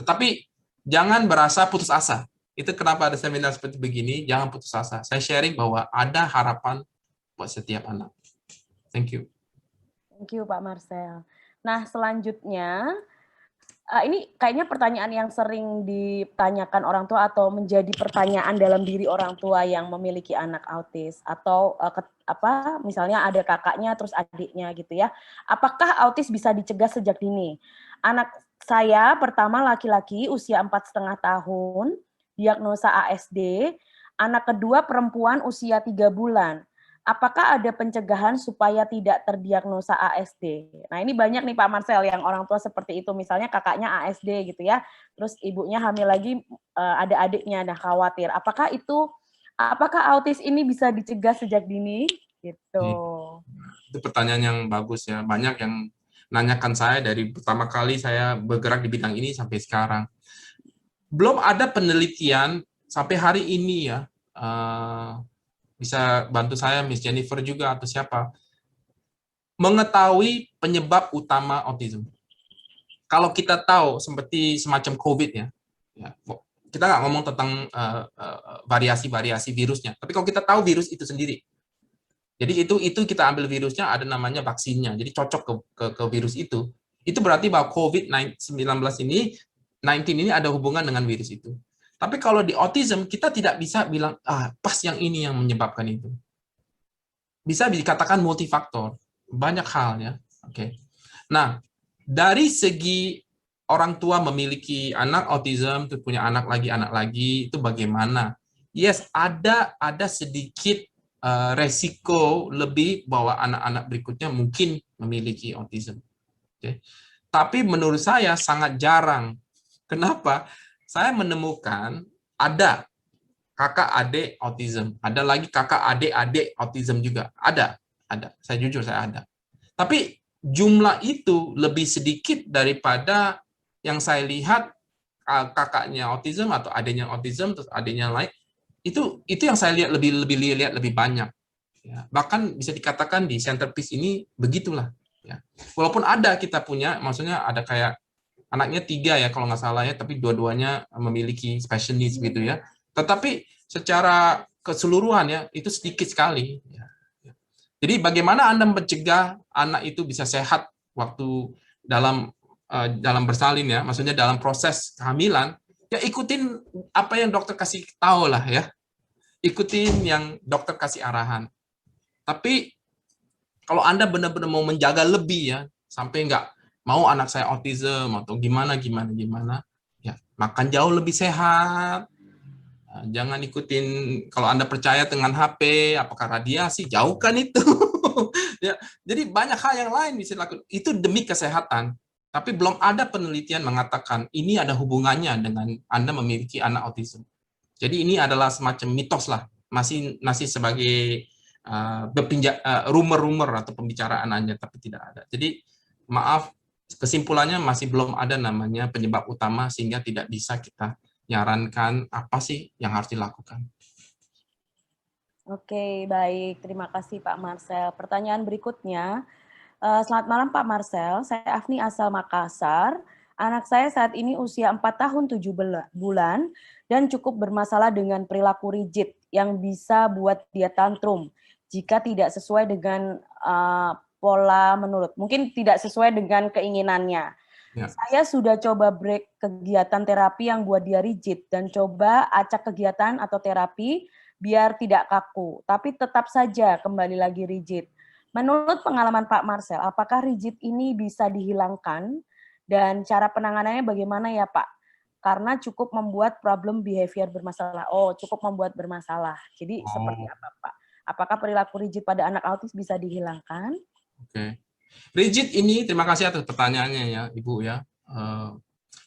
Tetapi jangan berasa putus asa. Itu kenapa ada seminar seperti begini, jangan putus asa. Saya sharing bahwa ada harapan buat setiap anak. Thank you. Thank you, Pak Marcel. Nah, selanjutnya, ini kayaknya pertanyaan yang sering ditanyakan orang tua atau menjadi pertanyaan dalam diri orang tua yang memiliki anak autis atau misalnya ada kakaknya terus adiknya gitu ya. Apakah autis bisa dicegah sejak dini? Anak saya pertama laki-laki usia 4,5 tahun, diagnosa ASD, anak kedua perempuan usia 3 bulan. Apakah ada pencegahan supaya tidak terdiagnosa ASD? Nah, ini banyak nih Pak Marcel yang orang tua seperti itu, misalnya kakaknya ASD gitu ya, terus ibunya hamil lagi, ada adiknya, nah khawatir. Apakah autis ini bisa dicegah sejak dini? Gitu. Itu pertanyaan yang bagus ya. Banyak yang nanyakan saya dari pertama kali saya bergerak di bidang ini sampai sekarang. Belum ada penelitian sampai hari ini ya. Bisa bantu saya Miss Jennifer juga atau siapa, mengetahui penyebab utama autism. Kalau kita tahu seperti semacam COVID ya, kita nggak ngomong tentang variasi-variasi virusnya, tapi kalau kita tahu virus itu sendiri, jadi itu kita ambil virusnya, ada namanya vaksinnya, jadi cocok ke virus itu berarti bahwa COVID-19 ini ada hubungan dengan virus itu. Tapi kalau di autism, kita tidak bisa bilang, pas yang ini yang menyebabkan itu. Bisa dikatakan multifaktor, banyak hal ya. Oke. Nah, dari segi orang tua memiliki anak autism, terus punya anak lagi, itu bagaimana? Yes, ada sedikit resiko lebih bahwa anak-anak berikutnya mungkin memiliki autism. Oke. Tapi menurut saya sangat jarang. Kenapa? Saya menemukan ada kakak adik autism, ada lagi kakak adik autism juga, ada. Saya jujur saya ada. Tapi jumlah itu lebih sedikit daripada yang saya lihat kakaknya autism atau adiknya autism terus adiknya lain. Itu yang saya lihat lebih banyak. Ya, bahkan bisa dikatakan di centerpiece ini begitulah. Ya. Walaupun ada kita punya, maksudnya ada kayak anaknya 3 ya kalau nggak salah ya, tapi dua-duanya memiliki special needs gitu ya. Tetapi secara keseluruhan ya itu sedikit sekali. Ya. Jadi bagaimana Anda mencegah anak itu bisa sehat waktu dalam bersalin ya, maksudnya dalam proses kehamilan, ya ikutin apa yang dokter kasih tahu lah ya. Ikutin yang dokter kasih arahan. Tapi kalau Anda benar-benar mau menjaga lebih ya, sampai nggak mau anak saya autism atau gimana, ya makan jauh lebih sehat. Jangan ikutin, kalau Anda percaya dengan HP, apakah radiasi, jauhkan itu. Ya, jadi banyak hal yang lain bisa dilakukan. Itu demi kesehatan. Tapi belum ada penelitian mengatakan ini ada hubungannya dengan Anda memiliki anak autism. Jadi ini adalah semacam mitos lah. Masih sebagai rumor-rumor atau pembicaraan aja, tapi tidak ada. Jadi maaf, kesimpulannya masih belum ada namanya penyebab utama sehingga tidak bisa kita nyarankan apa sih yang harus dilakukan. Oke, baik. Terima kasih Pak Marcel. Pertanyaan berikutnya, selamat malam Pak Marcel, saya Afni asal Makassar. Anak saya saat ini usia 4 tahun 7 bulan dan cukup bermasalah dengan perilaku rigid yang bisa buat dia tantrum jika tidak sesuai dengan pola menurut. Mungkin tidak sesuai dengan keinginannya. Ya. Saya sudah coba break kegiatan terapi yang buat dia rigid dan coba acak kegiatan atau terapi biar tidak kaku, tapi tetap saja kembali lagi rigid. Menurut pengalaman Pak Marcel, apakah rigid ini bisa dihilangkan dan cara penanganannya bagaimana ya Pak? Karena cukup membuat problem behavior bermasalah. Oh, cukup membuat bermasalah. Jadi seperti apa Pak? Apakah perilaku rigid pada anak autis bisa dihilangkan? Oke. Rigid ini, terima kasih atas pertanyaannya ya Ibu ya.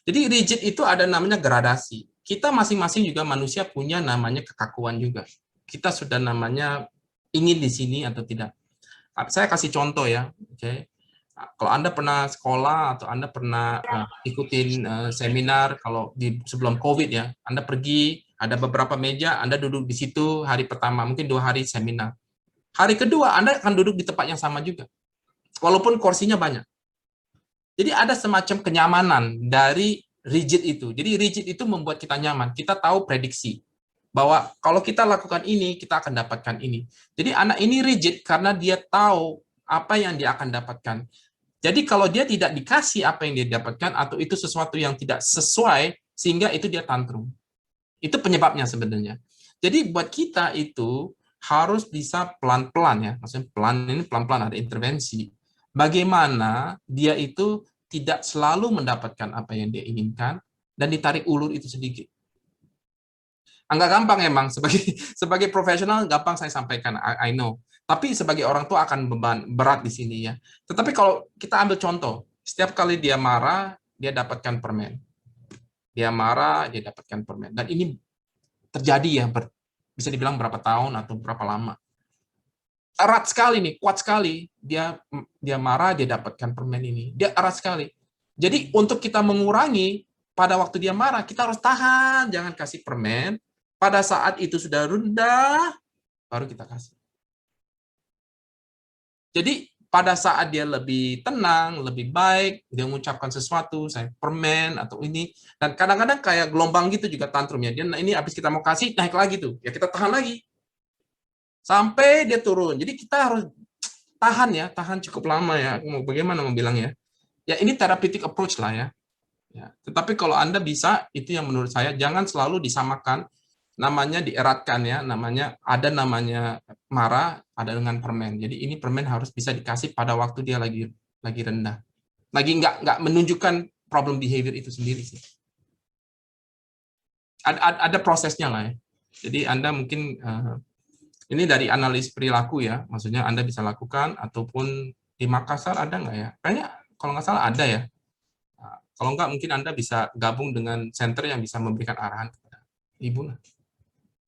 Jadi rigid itu ada namanya gradasi. Kita masing-masing juga manusia punya namanya kekakuan juga. Kita sudah namanya ingin di sini atau tidak. Saya kasih contoh ya. Oke. Kalau Anda pernah sekolah atau Anda pernah ikutin seminar kalau sebelum COVID ya, Anda pergi Ada beberapa meja, Anda duduk di situ hari pertama, mungkin 2 hari seminar. Hari kedua, Anda akan duduk di tempat yang sama juga. Walaupun kursinya banyak. Jadi ada semacam kenyamanan dari rigid itu. Jadi rigid itu membuat kita nyaman. Kita tahu prediksi bahwa kalau kita lakukan ini, kita akan dapatkan ini. Jadi anak ini rigid karena dia tahu apa yang dia akan dapatkan. Jadi kalau dia tidak dikasih apa yang dia dapatkan, atau itu sesuatu yang tidak sesuai, sehingga itu dia tantrum. Itu penyebabnya sebenarnya. Jadi buat kita itu harus bisa pelan-pelan ya. Maksudnya pelan ini pelan-pelan, ada intervensi. Bagaimana dia itu tidak selalu mendapatkan apa yang dia inginkan dan ditarik ulur itu sedikit. Enggak gampang emang sebagai profesional, gampang saya sampaikan, I know. Tapi sebagai orang tua akan beban berat di sini ya. Tetapi kalau kita ambil contoh, setiap kali dia marah, dia dapatkan permen. Dia marah, dia dapatkan permen. Dan ini terjadi ya, bisa dibilang berapa tahun atau berapa lama. Erat sekali nih, kuat sekali. Dia marah, dia dapatkan permen ini. Dia erat sekali. Jadi untuk kita mengurangi, pada waktu dia marah, kita harus tahan, jangan kasih permen. Pada saat itu sudah rendah, baru kita kasih. Jadi pada saat dia lebih tenang, lebih baik, dia mengucapkan sesuatu, saya permen atau ini, dan kadang-kadang kayak gelombang gitu juga tantrumnya. Dia ini habis kita mau kasih, naik lagi tuh, ya kita tahan lagi sampai dia turun. Jadi kita harus tahan ya, tahan cukup lama ya. Bagaimana mau bilang ya? Ya ini therapeutic approach lah ya. Ya. Tetapi kalau Anda bisa, itu yang menurut saya jangan selalu disamakan, namanya dieratkan ya, namanya marah, ada dengan permen. Jadi ini permen harus bisa dikasih pada waktu dia lagi rendah. Lagi nggak menunjukkan problem behavior itu sendiri sih. Ada prosesnya lah ya. Jadi Anda mungkin ini dari analis perilaku ya, maksudnya Anda bisa lakukan, ataupun di Makassar ada nggak ya? Kayaknya kalau nggak salah ada ya. Kalau nggak, mungkin Anda bisa gabung dengan center yang bisa memberikan arahan kepada Ibu.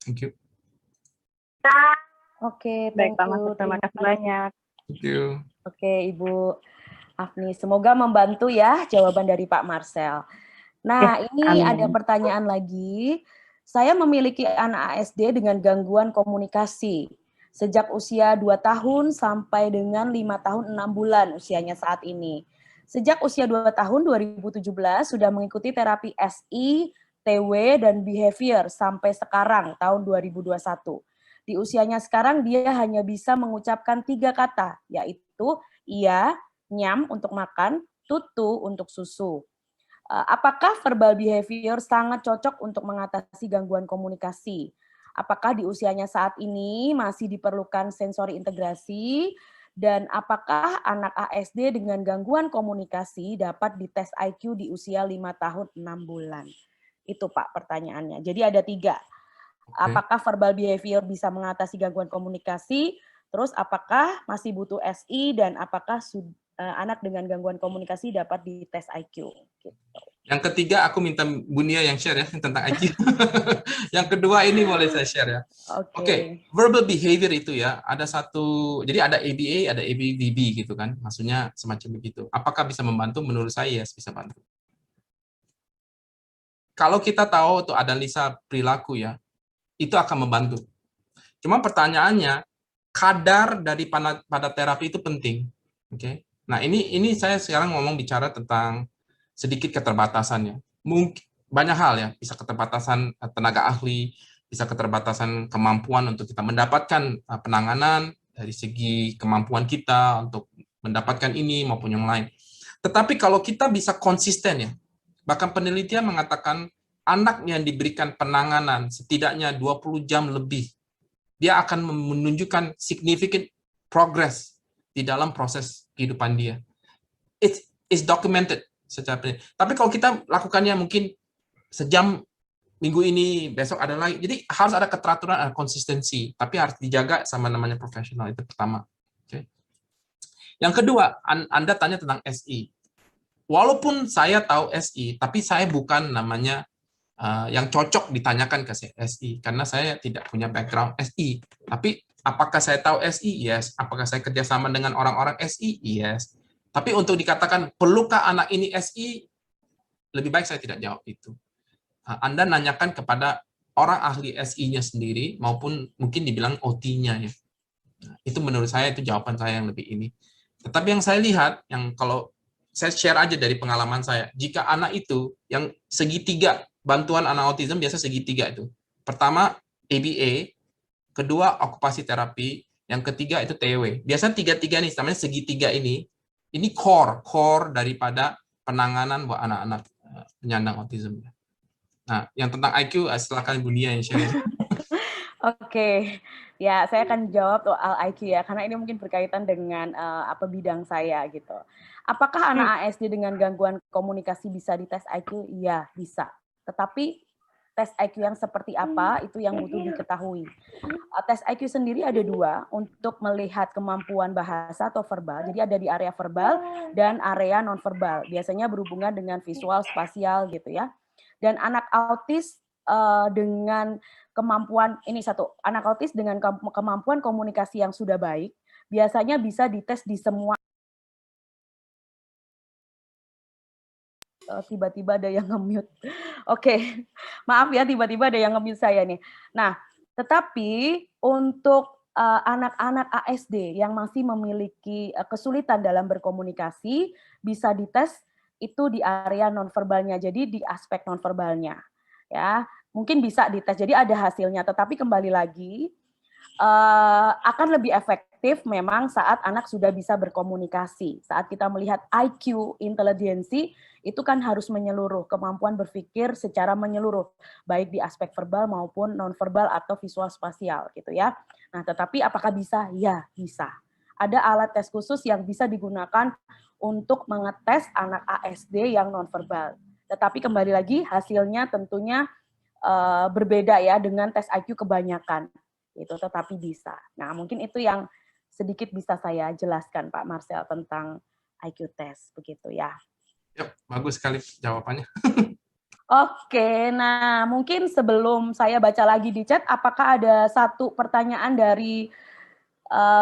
Thank you. Oke, Baik, thank Pak you. Mas, terima kasih banyak. Thank you. Oke, Ibu Afni. Semoga membantu ya jawaban dari Pak Marcel. Nah, ini amin. ada pertanyaan lagi. Saya memiliki anak ASD dengan gangguan komunikasi sejak usia 2 tahun sampai dengan 5 tahun 6 bulan usianya saat ini. Sejak usia 2 tahun 2017 sudah mengikuti terapi SI, TW, dan behavior sampai sekarang tahun 2021. Di usianya sekarang dia hanya bisa mengucapkan 3 kata, yaitu iya, nyam untuk makan, tutu untuk susu. Apakah verbal behavior sangat cocok untuk mengatasi gangguan komunikasi? Apakah di usianya saat ini masih diperlukan sensori integrasi? Dan apakah anak ASD dengan gangguan komunikasi dapat dites IQ di usia 5 tahun 6 bulan? Itu Pak pertanyaannya. Jadi ada 3. Apakah verbal behavior bisa mengatasi gangguan komunikasi? Terus apakah masih butuh SI? Dan apakah anak dengan gangguan komunikasi dapat dites IQ? Gitu. Yang ketiga, aku minta Bunia yang share ya tentang IQ. Yang kedua ini boleh saya share ya. Oke. Verbal behavior itu ya, ada satu, jadi ada ABA, ada ABVB gitu kan, maksudnya semacam begitu. Apakah bisa membantu? Menurut saya yes, bisa bantu. Kalau kita tahu tuh analisa perilaku ya, itu akan membantu. Cuma pertanyaannya, kadar dari pada terapi itu penting. Oke. Nah, ini saya sekarang bicara tentang sedikit keterbatasannya. Mungkin banyak hal ya, bisa keterbatasan tenaga ahli, bisa keterbatasan kemampuan untuk kita mendapatkan penanganan dari segi kemampuan kita untuk mendapatkan ini maupun yang lain. Tetapi kalau kita bisa konsisten ya, bahkan penelitian mengatakan anak yang diberikan penanganan setidaknya 20 jam lebih, dia akan menunjukkan significant progress di dalam proses kehidupan dia. It's documented secara penelitian. Tapi kalau kita lakukannya mungkin sejam minggu ini, besok ada lagi. Jadi harus ada keteraturan, ada konsistensi. Tapi harus dijaga sama namanya profesional, itu pertama. Okay. Yang kedua, Anda tanya tentang SI. Walaupun saya tahu SI, tapi saya bukan namanya yang cocok ditanyakan ke SI, karena saya tidak punya background SI. Tapi apakah saya tahu SI? Yes. Apakah saya kerjasama dengan orang-orang SI? Yes. Tapi untuk dikatakan, perlukah anak ini SI? Lebih baik saya tidak jawab itu. Anda nanyakan kepada orang ahli SI-nya sendiri maupun mungkin dibilang OT-nya ya. Nah, itu menurut saya itu jawaban saya yang lebih ini. Tetapi yang saya lihat, yang kalau saya share aja dari pengalaman saya, jika anak itu yang segitiga, bantuan anak autism biasa segitiga itu. Pertama ABA, kedua okupasi terapi, yang ketiga itu TW. Biasanya tiga-tiga nih, namanya segitiga ini core daripada penanganan buat anak-anak penyandang autism. Nah, yang tentang IQ, silakan Bu Nia yang share. Oke, ya saya akan jawab soal IQ ya, karena ini mungkin berkaitan dengan apa bidang saya gitu. Apakah anak ASD dengan gangguan komunikasi bisa dites IQ? Iya, bisa. Tetapi tes IQ yang seperti apa itu yang butuh diketahui. Tes IQ sendiri ada dua untuk melihat kemampuan bahasa atau verbal. Jadi ada di area verbal dan area nonverbal. Biasanya berhubungan dengan visual, spasial gitu ya. Dan anak autis dengan kemampuan ini satu anak autis dengan kemampuan komunikasi yang sudah baik biasanya bisa dites di semua. Tiba-tiba ada yang nge-mute. Oke, maaf ya tiba-tiba ada yang nge-mute saya nih. Nah, tetapi untuk anak-anak ASD yang masih memiliki kesulitan dalam berkomunikasi bisa dites itu di area nonverbalnya. Jadi di aspek nonverbalnya. Ya, mungkin bisa dites. Jadi ada hasilnya, tetapi kembali lagi akan lebih efektif memang saat anak sudah bisa berkomunikasi. Saat kita melihat IQ, intelijensi, itu kan harus menyeluruh, kemampuan berpikir secara menyeluruh, baik di aspek verbal maupun nonverbal atau visual spasial gitu ya. Nah, tetapi apakah bisa? Ya, bisa. Ada alat tes khusus yang bisa digunakan untuk mengetes anak ASD yang nonverbal. Tetapi kembali lagi hasilnya tentunya berbeda ya dengan tes IQ kebanyakan. Itu tetapi bisa. Nah, mungkin itu yang sedikit bisa saya jelaskan Pak Marcel tentang IQ test begitu ya. Yap, bagus sekali jawabannya. Oke, nah mungkin sebelum saya baca lagi di chat, apakah ada satu pertanyaan dari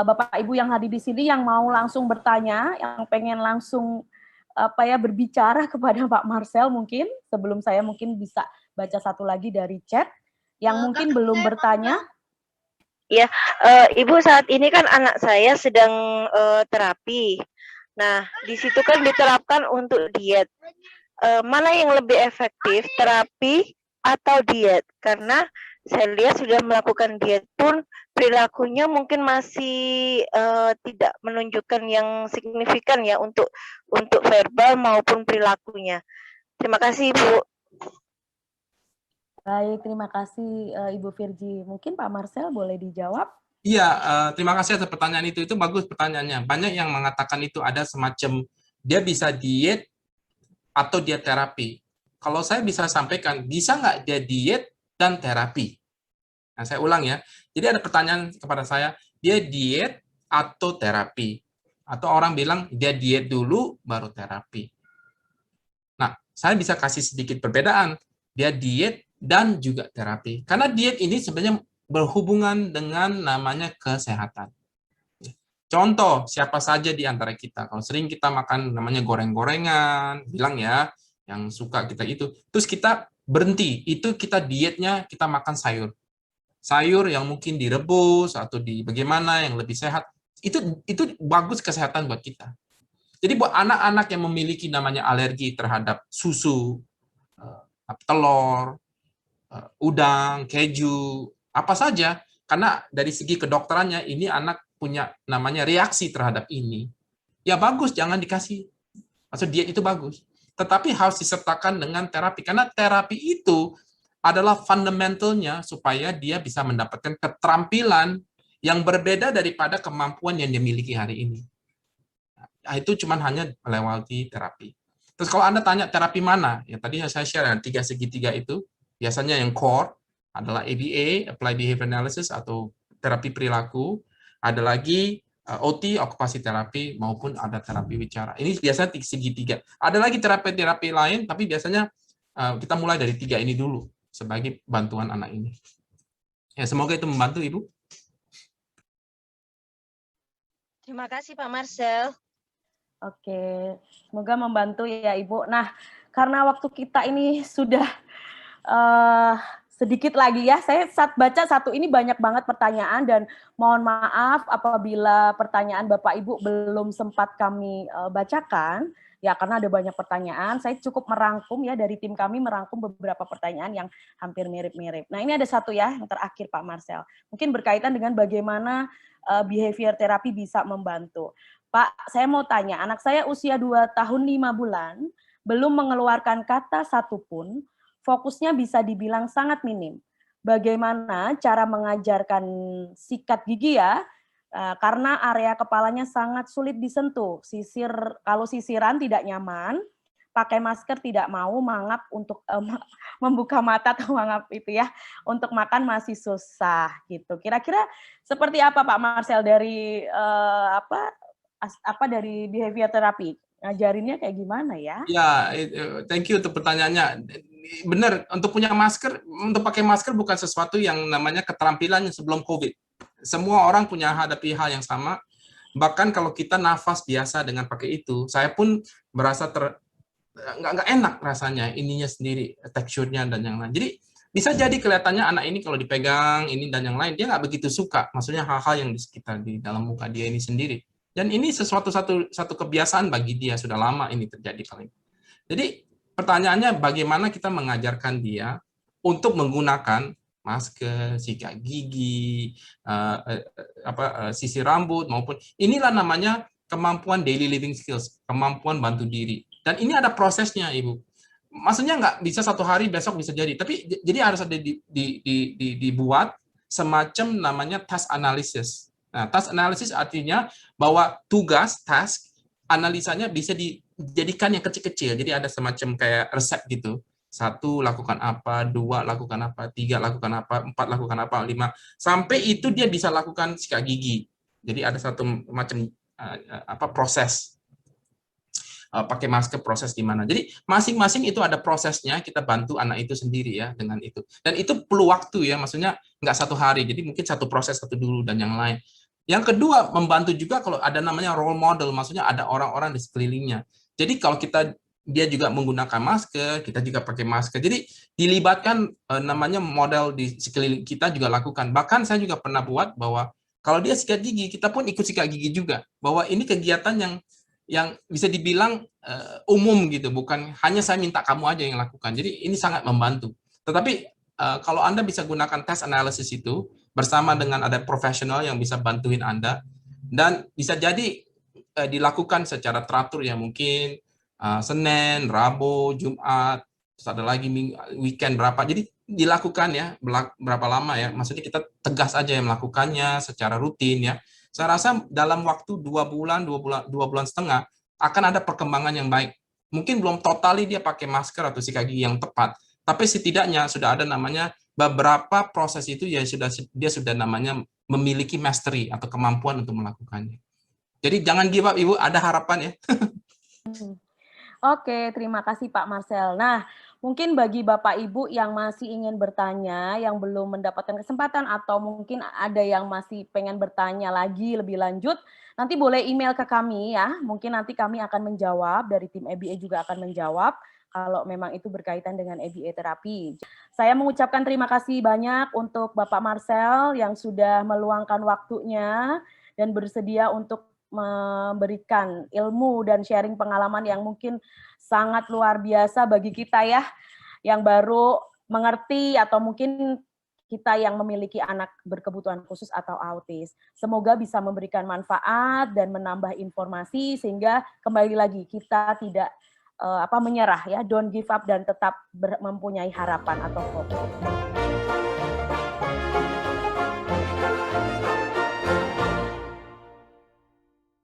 Bapak Ibu yang hadir di sini yang mau langsung bertanya, yang pengen langsung apa ya berbicara kepada Pak Marcel mungkin sebelum saya mungkin bisa baca satu lagi dari chat yang mungkin belum bertanya. Ya, Ibu saat ini kan anak saya sedang terapi. Nah, di situ kan diterapkan untuk diet. Mana yang lebih efektif, terapi atau diet? Karena saya lihat sudah melakukan diet pun perilakunya mungkin masih tidak menunjukkan yang signifikan ya untuk verbal maupun perilakunya. Terima kasih, Ibu. Baik, terima kasih Ibu Virgi. Mungkin Pak Marcel boleh dijawab? Iya, terima kasih atas pertanyaan itu. Itu bagus pertanyaannya. Banyak yang mengatakan itu ada semacam dia bisa diet atau dia terapi. Kalau saya bisa sampaikan, bisa nggak dia diet dan terapi? Nah, saya ulang ya. Jadi ada pertanyaan kepada saya, dia diet atau terapi? Atau orang bilang dia diet dulu baru terapi. Nah, saya bisa kasih sedikit perbedaan. Dia diet dan juga terapi. Karena diet ini sebenarnya berhubungan dengan namanya kesehatan. Contoh, siapa saja di antara kita, kalau sering kita makan namanya goreng-gorengan, bilang ya, yang suka kita itu, terus kita berhenti, itu kita dietnya, kita makan sayur. Sayur yang mungkin direbus, atau di bagaimana, yang lebih sehat, itu bagus kesehatan buat kita. Jadi buat anak-anak yang memiliki namanya alergi terhadap susu, telur, udang, keju, apa saja, karena dari segi kedokterannya ini anak punya namanya reaksi terhadap ini. Ya bagus, jangan dikasih. Maksud diet itu bagus. Tetapi harus disertakan dengan terapi, karena terapi itu adalah fundamentalnya supaya dia bisa mendapatkan keterampilan yang berbeda daripada kemampuan yang dimiliki hari ini. Nah, itu cuma hanya melewati terapi. Terus kalau Anda tanya terapi mana, ya tadi saya share tiga segitiga itu, biasanya yang core adalah ABA, Applied Behavior Analysis atau terapi perilaku, ada lagi OT, okupasi terapi, maupun ada terapi bicara. Ini biasanya segitiga. Ada lagi terapi-terapi lain, tapi biasanya kita mulai dari tiga ini dulu sebagai bantuan anak ini. Ya, semoga itu membantu, Ibu. Terima kasih, Pak Marcel. Oke, semoga membantu ya Ibu. Nah, karena waktu kita ini sudah sedikit lagi ya. Saya saat baca satu ini banyak banget pertanyaan dan mohon maaf apabila pertanyaan Bapak Ibu belum sempat kami bacakan. Ya, karena ada banyak pertanyaan, saya cukup merangkum ya, dari tim kami merangkum beberapa pertanyaan yang hampir mirip-mirip. Nah, ini ada satu ya, yang terakhir Pak Marcel. Mungkin berkaitan dengan bagaimana behavior therapy bisa membantu. Pak, saya mau tanya, anak saya usia 2 tahun 5 bulan, belum mengeluarkan kata satupun, fokusnya bisa dibilang sangat minim. Bagaimana cara mengajarkan sikat gigi ya, karena area kepalanya sangat sulit disentuh. Kalau sisiran tidak nyaman, pakai masker tidak mau, mangap untuk membuka mata atau mangap itu ya, untuk makan masih susah gitu. Kira-kira seperti apa Pak Marcel dari dari behavior therapy? Ngajarinnya kayak gimana ya? Ya, thank you untuk pertanyaannya. Benar, untuk punya masker, untuk pakai masker bukan sesuatu yang namanya keterampilan sebelum COVID. Semua orang punya hadapi hal yang sama. Bahkan kalau kita nafas biasa dengan pakai itu, saya pun merasa nggak enak rasanya, ininya sendiri, teksturnya dan yang lain. Jadi bisa jadi kelihatannya anak ini kalau dipegang ini dan yang lain, dia nggak begitu suka. Maksudnya hal-hal yang di sekitar di dalam muka dia ini sendiri. Dan ini satu kebiasaan bagi dia, sudah lama ini terjadi paling. Jadi pertanyaannya bagaimana kita mengajarkan dia untuk menggunakan masker, sikat gigi, sisir rambut maupun inilah namanya kemampuan daily living skills, kemampuan bantu diri. Dan ini ada prosesnya, Ibu. Maksudnya nggak bisa satu hari besok bisa jadi, tapi jadi harus ada dibuat semacam namanya task analysis. Nah, task analysis artinya bahwa tugas, task, analisanya bisa dijadikan yang kecil-kecil. Jadi ada semacam kayak resep gitu. 1 lakukan apa, 2 lakukan apa, 3 lakukan apa, 4 lakukan apa, 5 sampai itu dia bisa lakukan sikat gigi. Jadi ada satu macam proses pakai masker, proses di mana. Jadi masing-masing itu ada prosesnya, kita bantu anak itu sendiri ya dengan itu. Dan itu perlu waktu ya, maksudnya nggak satu hari. Jadi mungkin satu proses satu dulu dan yang lain. Yang kedua, membantu juga kalau ada namanya role model, maksudnya ada orang-orang di sekelilingnya. Jadi kalau dia juga menggunakan masker, kita juga pakai masker. Jadi dilibatkan namanya model di sekeliling kita juga lakukan. Bahkan saya juga pernah buat bahwa kalau dia sikat gigi, kita pun ikut sikat gigi juga. Bahwa ini kegiatan yang bisa dibilang umum gitu, bukan hanya saya minta kamu aja yang lakukan. Jadi ini sangat membantu. Tetapi kalau Anda bisa gunakan test analysis itu bersama dengan ada profesional yang bisa bantuin Anda, dan bisa jadi dilakukan secara teratur ya, mungkin Senin, Rabu, Jumat, terus ada lagi weekend berapa. Jadi dilakukan ya berapa lama ya. Maksudnya kita tegas aja yang melakukannya secara rutin ya. Saya rasa dalam waktu 2 bulan setengah akan ada perkembangan yang baik. Mungkin belum totali dia pakai masker atau sikat gigi yang tepat, tapi setidaknya sudah ada namanya beberapa proses itu ya dia sudah namanya memiliki mastery atau kemampuan untuk melakukannya. Jadi jangan give up, Ibu, ada harapan ya. Oke, terima kasih Pak Marcel. Nah, mungkin bagi Bapak Ibu yang masih ingin bertanya, yang belum mendapatkan kesempatan, atau mungkin ada yang masih pengen bertanya lagi lebih lanjut, nanti boleh email ke kami ya. Mungkin nanti kami akan menjawab, dari tim EBA juga akan menjawab, kalau memang itu berkaitan dengan EBA terapi. Saya mengucapkan terima kasih banyak untuk Bapak Marcel yang sudah meluangkan waktunya dan bersedia untuk memberikan ilmu dan sharing pengalaman yang mungkin sangat luar biasa bagi kita ya, yang baru mengerti atau mungkin kita yang memiliki anak berkebutuhan khusus atau autis. Semoga bisa memberikan manfaat dan menambah informasi sehingga kembali lagi kita tidak menyerah ya, don't give up dan tetap mempunyai harapan atau fokus.